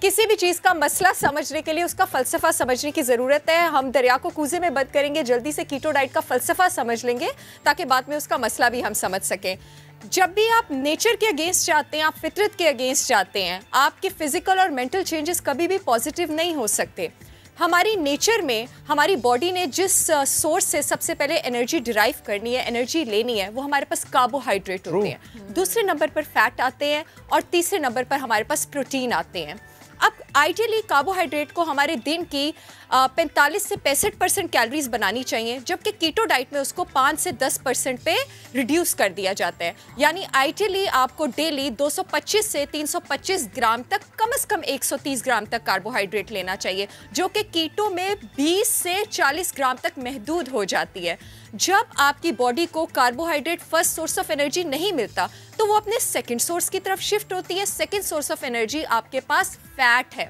किसी भी चीज़ का मसला समझने के लिए उसका फ़लसफ़ा समझने की ज़रूरत है। हम दरिया को कूजे में बंद करेंगे, जल्दी से कीटो डाइट का फ़लसफ़ा समझ लेंगे ताकि बाद में उसका मसला भी हम समझ सकें। जब भी आप नेचर के अगेंस्ट जाते हैं, आप फितरत के अगेंस्ट जाते हैं, आपके फिजिकल और मेंटल चेंजेस कभी भी पॉजिटिव नहीं हो सकते। हमारी नेचर में हमारी बॉडी ने जिस सोर्स से सबसे पहले एनर्जी डिराइव करनी है, एनर्जी लेनी है, वो हमारे पास कार्बोहाइड्रेट होते हैं, दूसरे नंबर पर फैट आते हैं और तीसरे नंबर पर हमारे पास प्रोटीन आते हैं। अब आइडियली कार्बोहाइड्रेट को हमारे दिन की 45 से 65% कैलोरीज बनानी चाहिए, जबकि कीटो डाइट में उसको 5 से 10% पे रिड्यूस कर दिया जाता है। यानी आइडियली आपको डेली 225 से 325 ग्राम तक, कम से कम 130 ग्राम तक कार्बोहाइड्रेट लेना चाहिए, जो कि कीटो में 20 से 40 ग्राम तक महदूद हो जाती है। जब आपकी बॉडी को carbohydrate first source of energy नहीं मिलता तो वो अपने सेकंड सोर्स की तरफ शिफ्ट होती है। सेकंड सोर्स ऑफ एनर्जी आपके पास फैट है,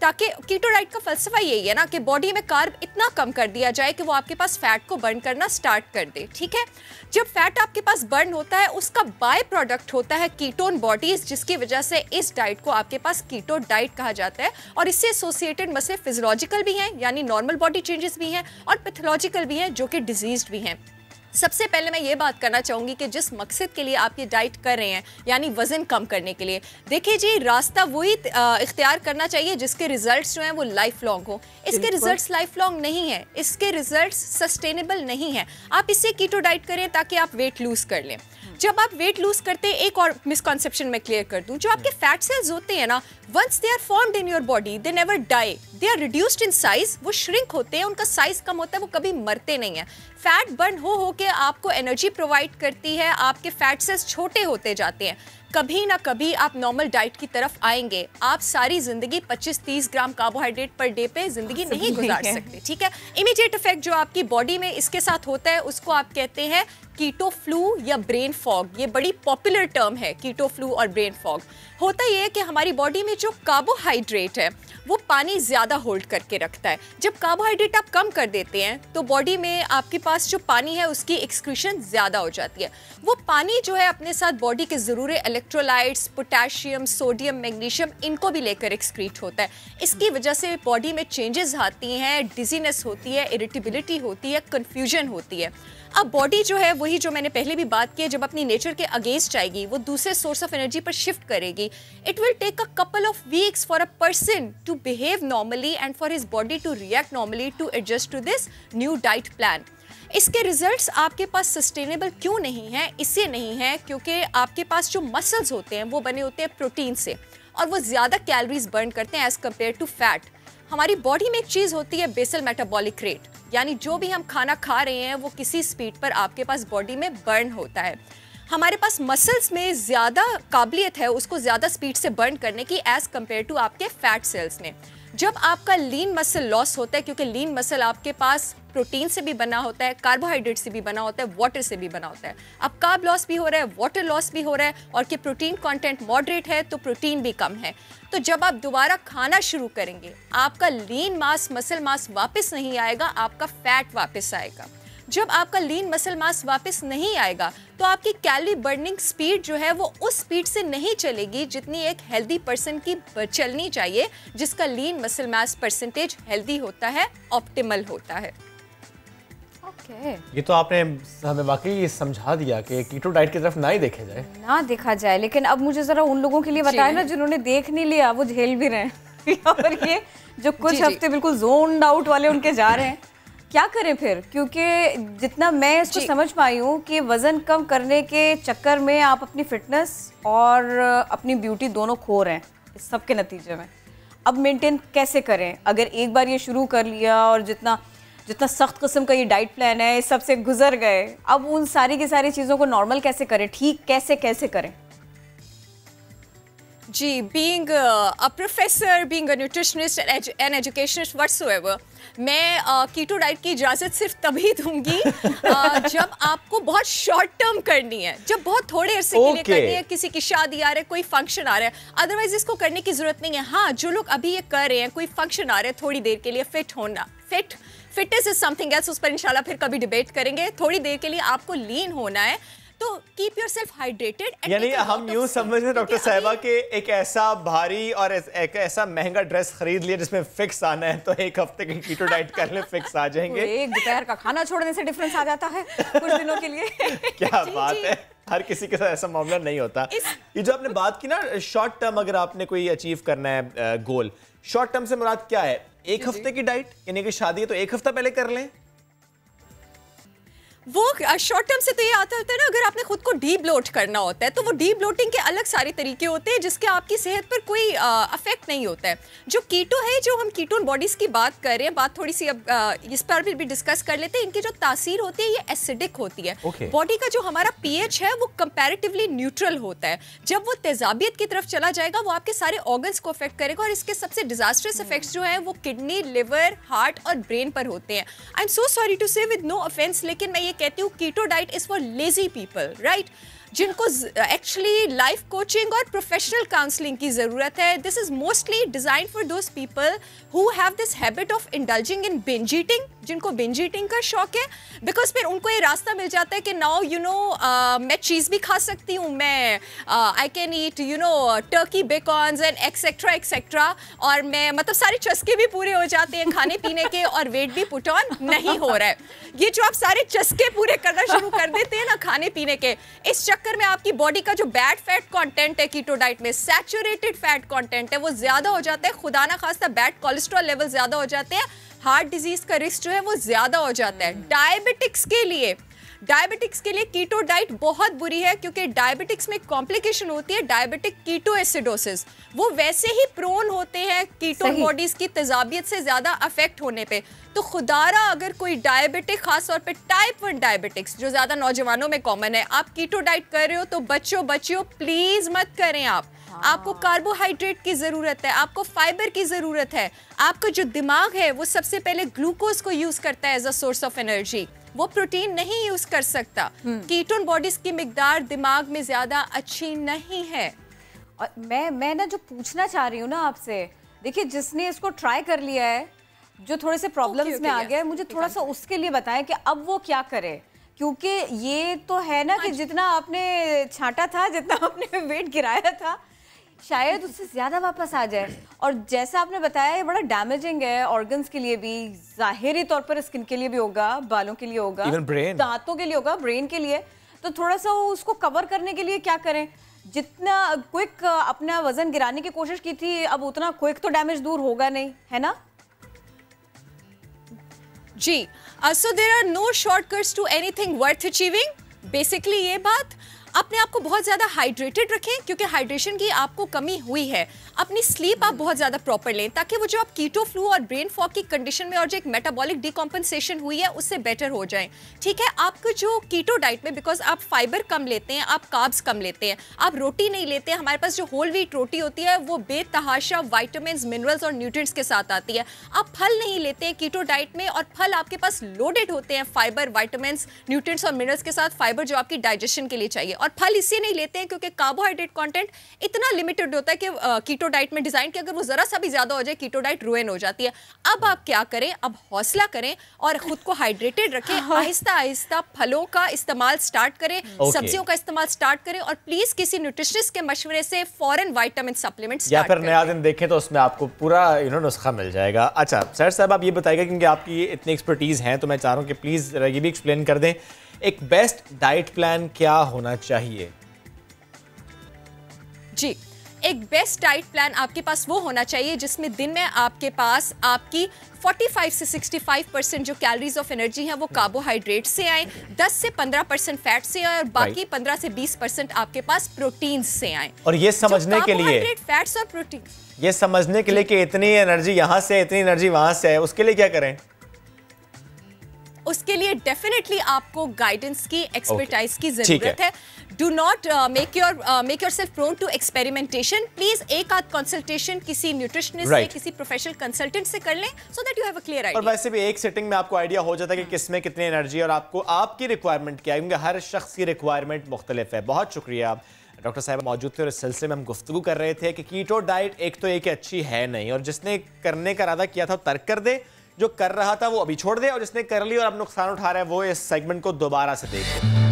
ताकि कीटो डाइट का फलसफा यही है ना कि बॉडी में कार्ब इतना कम कर दिया जाए कि वो आपके पास फैट को बर्न करना स्टार्ट कर दे। ठीक है, जब फैट आपके पास बर्न होता है उसका बाय प्रोडक्ट होता है कीटोन बॉडीज, जिसकी वजह से इस डाइट को आपके पास कीटो डाइट कहा जाता है। और इससे एसोसिएटेड मसले फिजियोलॉजिकल भी हैं, यानी नॉर्मल बॉडी चेंजेस भी हैं, और पैथोलॉजिकल भी हैं जो कि डिजीज्ड भी हैं। सबसे पहले मैं ये बात करना चाहूँगी कि जिस मकसद के लिए आप ये डाइट कर रहे हैं, यानी वज़न कम करने के लिए, देखिए जी, रास्ता वही इख्तियार करना चाहिए जिसके रिजल्ट्स जो हैं वो लाइफ लॉन्ग हो। इसके रिजल्ट्स लाइफ लॉन्ग नहीं है, इसके रिजल्ट्स सस्टेनेबल नहीं है। आप इससे कीटो डाइट करें ताकि आप वेट लूज़ कर लें। जब आप वेट लूज करते हैं, एक और मिसकॉन्सेप्शन मैं क्लियर कर दूं, जो आपके फैट सेल्स होते हैं ना, once they are formed in your body they never die, they are reduced in size. वो श्रिंक होते हैं, उनका साइज कम होता है, वो कभी मरते नहीं हैं। फैट बर्न हो के आपको एनर्जी प्रोवाइड करती है, आपके फैट सेल्स छोटे होते जाते हैं। कभी ना कभी आप नॉर्मल डाइट की तरफ आएंगे। आप सारी जिंदगी 25-30 ग्राम कार्बोहाइड्रेट पर डे पे जिंदगी नहीं गुजार सकते। ठीक है, इमीडिएट इफेक्ट जो आपकी बॉडी में इसके साथ होता है उसको आप कहते हैं कीटो फ्लू या ब्रेन फॉग। ये बड़ी पॉपुलर टर्म है, कीटो फ्लू और ब्रेन फॉग। होता ये है कि हमारी बॉडी में जो कार्बोहाइड्रेट है वो पानी ज़्यादा होल्ड करके रखता है। जब कार्बोहाइड्रेट आप कम कर देते हैं तो बॉडी में आपके पास जो पानी है उसकी एक्सक्रीशन ज़्यादा हो जाती है। वो पानी जो है अपने साथ बॉडी के ज़रूरी इलेक्ट्रोलाइट्स, पोटेशियम, सोडियम, मैग्नीशियम, इनको भी लेकर एक्सक्रीट होता है। इसकी वजह से बॉडी में चेंजेस आती हैं, डिजीनेस होती है, इरिटेबिलिटी होती है, कन्फ्यूजन होती है। अब बॉडी जो है वही जो मैंने पहले भी बात की है, जब अपनी नेचर के अगेंस्ट जाएगी, वो दूसरे सोर्स ऑफ एनर्जी पर शिफ्ट करेगी। It will take a couple of weeks for a person to behave normally and for his body to react normally to adjust to this new diet plan. इसके results आपके पास sustainable क्यों नहीं है? इससे नहीं है क्योंकि आपके पास जो मसल्स होते हैं वो बने होते हैं प्रोटीन से, और वो ज़्यादा कैलोरीज बर्न करते हैं एज कम्पेयर टू फैट। हमारी बॉडी में एक चीज़ होती है बेसल मेटाबॉलिक रेट, यानी जो भी हम खाना खा रहे हैं वो किसी स्पीड पर आपके पास बॉडी में बर्न होता है। हमारे पास मसल्स में ज़्यादा काबिलियत है उसको ज़्यादा स्पीड से बर्न करने की एज़ कम्पेयर टू आपके फैट सेल्स में। जब आपका लीन मसल लॉस होता है, क्योंकि लीन मसल आपके पास प्रोटीन से भी बना होता है, कार्बोहाइड्रेट से भी बना होता है, वाटर से भी बना होता है। अब कार्ब लॉस भी हो रहा है, वाटर लॉस भी हो रहा है, और कि प्रोटीन कंटेंट मॉडरेट है तो प्रोटीन भी कम है। तो जब आप दोबारा खाना शुरू करेंगे, आपका लीन मास, मसल मास वापस नहीं आएगा, आपका फैट वापस आएगा। जब आपका लीन मसल मास वापस नहीं आएगा तो आपकी कैलोरी बर्निंग स्पीड जो है वो उस स्पीड से नहीं चलेगी जितनी एक हेल्दी पर्सन की चलनी चाहिए, जिसका lean muscle mass percentage healthy होता है, ऑप्टिमल होता है। ये तो आपने हमें वाकई समझा दिया कि कीटो डाइट की तरफ ना ही देखा जाए, ना देखा जाए। लेकिन अब मुझे जरा उन लोगों के लिए बताएं ना जिन्होंने देख नहीं लिया, वो झेल भी रहे हैं और ये जो कुछ हफ्ते बिल्कुल जोन्ड आउट वाले उनके जा रहे हैं, क्या करें फिर? क्योंकि जितना मैं इसको समझ पाई हूँ कि वज़न कम करने के चक्कर में आप अपनी फिटनेस और अपनी ब्यूटी दोनों खो रहे हैं इस सब के नतीजे में। अब मेंटेन कैसे करें? अगर एक बार ये शुरू कर लिया और जितना सख्त किस्म का ये डाइट प्लान है इस सब से गुजर गए, अब उन सारी की सारी चीज़ों को नॉर्मल कैसे करें, ठीक कैसे करें? जी, being a professor, being a nutritionist and educationist whatsoever, मैं कीटो डाइट की इजाज़त सिर्फ तभी दूंगी जब आपको बहुत शॉर्ट टर्म करनी है, जब बहुत थोड़े अरसे के लिए करनी है, किसी की शादी आ रहा है, कोई फंक्शन आ रहा है। अदरवाइज इसको करने की ज़रूरत नहीं है। हाँ, जो लोग अभी ये कर रहे हैं, कोई फंक्शन आ रहा है, थोड़ी देर के लिए फिट होना, फिटनेस इज समथिंग एल्स, उस पर इंशाल्लाह फिर कभी डिबेट करेंगे। थोड़ी देर के लिए आपको लीन होना है तो कीप योरसेल्फ हाइड्रेटेड। यानी हम यूं समझ रहे डॉक्टर साहिबा के एक ऐसा भारी और एक ऐसा महंगा ड्रेस खरीद लिया जिसमें फिक्स आना है, तो एक हफ्ते की कीटो डाइट कर ले, फिक्स आ जाएंगे। एक दोपहर का खाना छोड़ने से डिफरेंस आ जाता है कुछ दिनों के लिए। क्या बात है, हर किसी के साथ ऐसा मामला नहीं होता। ये जो आपने बात की ना, शॉर्ट टर्म अगर आपने कोई अचीव करना है गोल, शॉर्ट टर्म से मुराद क्या है? एक हफ्ते की डाइट, यानी कि शादी है तो एक हफ्ता पहले कर लें? वो शॉर्ट टर्म से तो ये आता होता है ना, अगर आपने खुद को डी ब्लोट करना होता है तो वो डी ब्लोटिंग के अलग सारे तरीके होते हैं जिसके आपकी सेहत पर कोई अफेक्ट नहीं होता है। जो कीटो है, जो हम कीटोन बॉडीज की बात कर रहे हैं, बात थोड़ी सी अब इस पर भी डिस्कस कर लेते हैं। इनकी जो तासीर होती है ये एसिडिक होती है। बॉडी का जो हमारा पीएच है वो कंपैरेटिवली न्यूट्रल होता है। जब वो तेजाबियत की तरफ चला जाएगा वो आपके सारे ऑर्गन्स को अफेक्ट करेगा, और इसके सबसे डिजास्टर्स इफेक्ट्स जो हैं वो किडनी, लिवर, हार्ट और ब्रेन पर होते हैं। I am so sorry to say, with no offence, लेकिन मैं कहती हूँ keto diet is for lazy people, right, जिनको एक्चुअली लाइफ कोचिंग और प्रोफेशनल काउंसलिंग की ज़रूरत है। This is mostly design for those people who have this habit of indulging in binge eating, जिनको बिंज ईटिंग का शौक है, बिकॉज फिर उनको ये रास्ता मिल जाता है कि नाउ यू नो मैं चीज़ भी खा सकती हूँ, मैं I can eat you know Turkey beckons and etcetera etcetera, और मैं मतलब सारे चस्के भी पूरे हो जाते हैं खाने पीने के, और वेट भी पुट ऑन नहीं हो रहा है। ये जो आप सारे चस्के पूरे करना शुरू कर देते हैं ना खाने पीने के, इस चक्कर में आपकी बॉडी का जो बैड फैट कंटेंट है कीटो डाइट में, सैचुरेटेड फैट कंटेंट है, वो ज्यादा हो जाता है। खुदा ना खास्ता बैड कोलेस्ट्रॉल लेवल ज्यादा हो जाते हैं, हार्ट डिजीज का रिस्क जो है वो ज्यादा हो जाता है। डायबिटिक्स के लिए कीटो डाइट बहुत बुरी है, क्योंकि डायबिटिक्स में कॉम्प्लिकेशन होती है डायबिटिक कीटो एसिडोसिस। वो वैसे ही प्रोन होते हैं कीटो बॉडीज की तेजाबियत से ज्यादा अफेक्ट होने पे। तो खुदारा अगर कोई डायबिटिक, खास तौर पे टाइप 1 डायबिटिक्स जो ज्यादा नौजवानों में कॉमन है, आप कीटो डाइट कर रहे हो तो बच्चों प्लीज मत करें। आपको कार्बोहाइड्रेट की जरूरत है, आपको फाइबर की जरूरत है। आपका जो दिमाग है वो सबसे पहले ग्लूकोज को यूज करता है as a source of energy, वो प्रोटीन नहीं यूज कर सकता। कीटोन बॉडीज की मिकदार दिमाग में ज्यादा अच्छी नहीं है। और मैं ना जो पूछना चाह रही हूँ ना आपसे, देखिए जिसने इसको ट्राई कर लिया है, जो थोड़े से प्रॉब्लम्स में आ गया है, मुझे थोड़ा सा उसके लिए बताएं कि अब वो क्या करे, क्योंकि ये तो है ना कि जितना आपने छांटा था, जितना आपने वेट गिराया था, शायद उससे ज्यादा वापस आ जाए। और जैसा आपने बताया ये बड़ा डैमेजिंग है ऑर्गन्स के लिए भी, जाहिरी तौर पर स्किन के लिए भी होगा, बालों के लिए होगा, दांतों के लिए होगा, ब्रेन के लिए। तो थोड़ा सा उसको कवर करने के लिए क्या करें? जितना क्विक अपना वजन गिराने की कोशिश की थी, अब उतना क्विक तो डैमेज दूर होगा नहीं, है ना? जी, so there are no shortcuts to anything worth achieving. Basically ये बात, अपने आप को बहुत ज़्यादा हाइड्रेटेड रखें, क्योंकि हाइड्रेशन की आपको कमी हुई है। अपनी स्लीप आप बहुत ज़्यादा प्रॉपर लें, ताकि वो जो आप कीटो फ्लू और ब्रेन फॉग की कंडीशन में और जो एक मेटाबॉलिक डिकम्पनसेशन हुई है उससे बेटर हो जाएं। ठीक है, आपको जो कीटो डाइट में, बिकॉज आप फाइबर कम लेते हैं, आप कार्ब्स कम लेते हैं, आप रोटी नहीं लेते हैं, हमारे पास जो होल व्हीट रोटी होती है वो बेतहाशा वाइटामिन, मिनरल्स और न्यूट्रिएंट्स के साथ आती है। आप फल नहीं लेते हैं कीटो डाइट में, और फल आपके पास लोडेड होते हैं फाइबर, वाइटामिन, न्यूट्रिएंट्स और मिनरल्स के साथ, फाइबर जो आपकी डाइजेशन के लिए चाहिए। और फल इससे नहीं लेते हैं क्योंकि कार्बोहाइड्रेट कंटेंट इतना लिमिटेड होता है कि कीटो डाइट में डिजाइन कि अगर वो जरा सा भी ज्यादा हो जाए कीटो डाइट रुइन हो जाती है। अब आप क्या करें, अब हौसला करें और खुद को हाइड्रेटेड रखें। आहिस्ता आहिस्ता फलों का इस्तेमाल स्टार्ट करें, सब्जियों का इस्तेमाल स्टार्ट करें, और प्लीज किसी न्यूट्रिशनिस्ट के मशवरे से फॉरेन विटामिन सप्लीमेंट्स या फिर नया दिन देखें तो उसमें आपको पूरा नुस्खा मिल जाएगा। अच्छा सर साहब, आप ये बताइएगा, क्योंकि आपकी इतनी एक्सपर्टीज हैं, तो मैं चाह रहा हूँ कि प्लीज ये भी एक्सप्लेन कर दें, एक बेस्ट डाइट प्लान क्या होना चाहिए? जी, एक बेस्ट डाइट प्लान आपके पास वो होना चाहिए जिसमें दिन में आपके पास आपकी 45 से 65% जो कैलोरीज ऑफ एनर्जी हैं वो कार्बोहाइड्रेट से आए, 10 से 15% फैट से आए, और बाकी 15 से 20% आपके पास प्रोटीन से आए। और ये समझने के लिए, फैट्स और प्रोटीन, ये समझने के लिए कि इतनी एनर्जी यहाँ से, इतनी एनर्जी वहां से है, उसके लिए क्या करें? उसके लिए डेफिनेटली आपको गाइडेंस की, एक्सपर्टाइज की जरूरत है। Do not make yourself prone to experimentation. Please एक आध कंसल्टेशन किसी न्यूट्रिशनिस्ट से, किसी प्रोफेशनल कंसल्टेंट से कर लें, so that you have a clear idea. और वैसे भी एक सेटिंग में आपको आइडिया हो जाता है कि किसमें कितनी एनर्जी और आपको आपकी रिक्वायरमेंट क्या है, क्योंकि हर शख्स की रिक्वायरमेंट मुख्तलिफ है। बहुत शुक्रिया, डॉक्टर साहब मौजूद थे और इस सिलसिले में हम गुफ्तगू कर रहे थे कि कीटो डाइट एक तो एक अच्छी है नहीं, और जिसने करने का इरादा किया था वो तर्क कर दे, जो कर रहा था वो अभी छोड़ दे, और जिसने कर ली और अब नुकसान उठा रहा है वो इस सेगमेंट को दोबारा से देखे।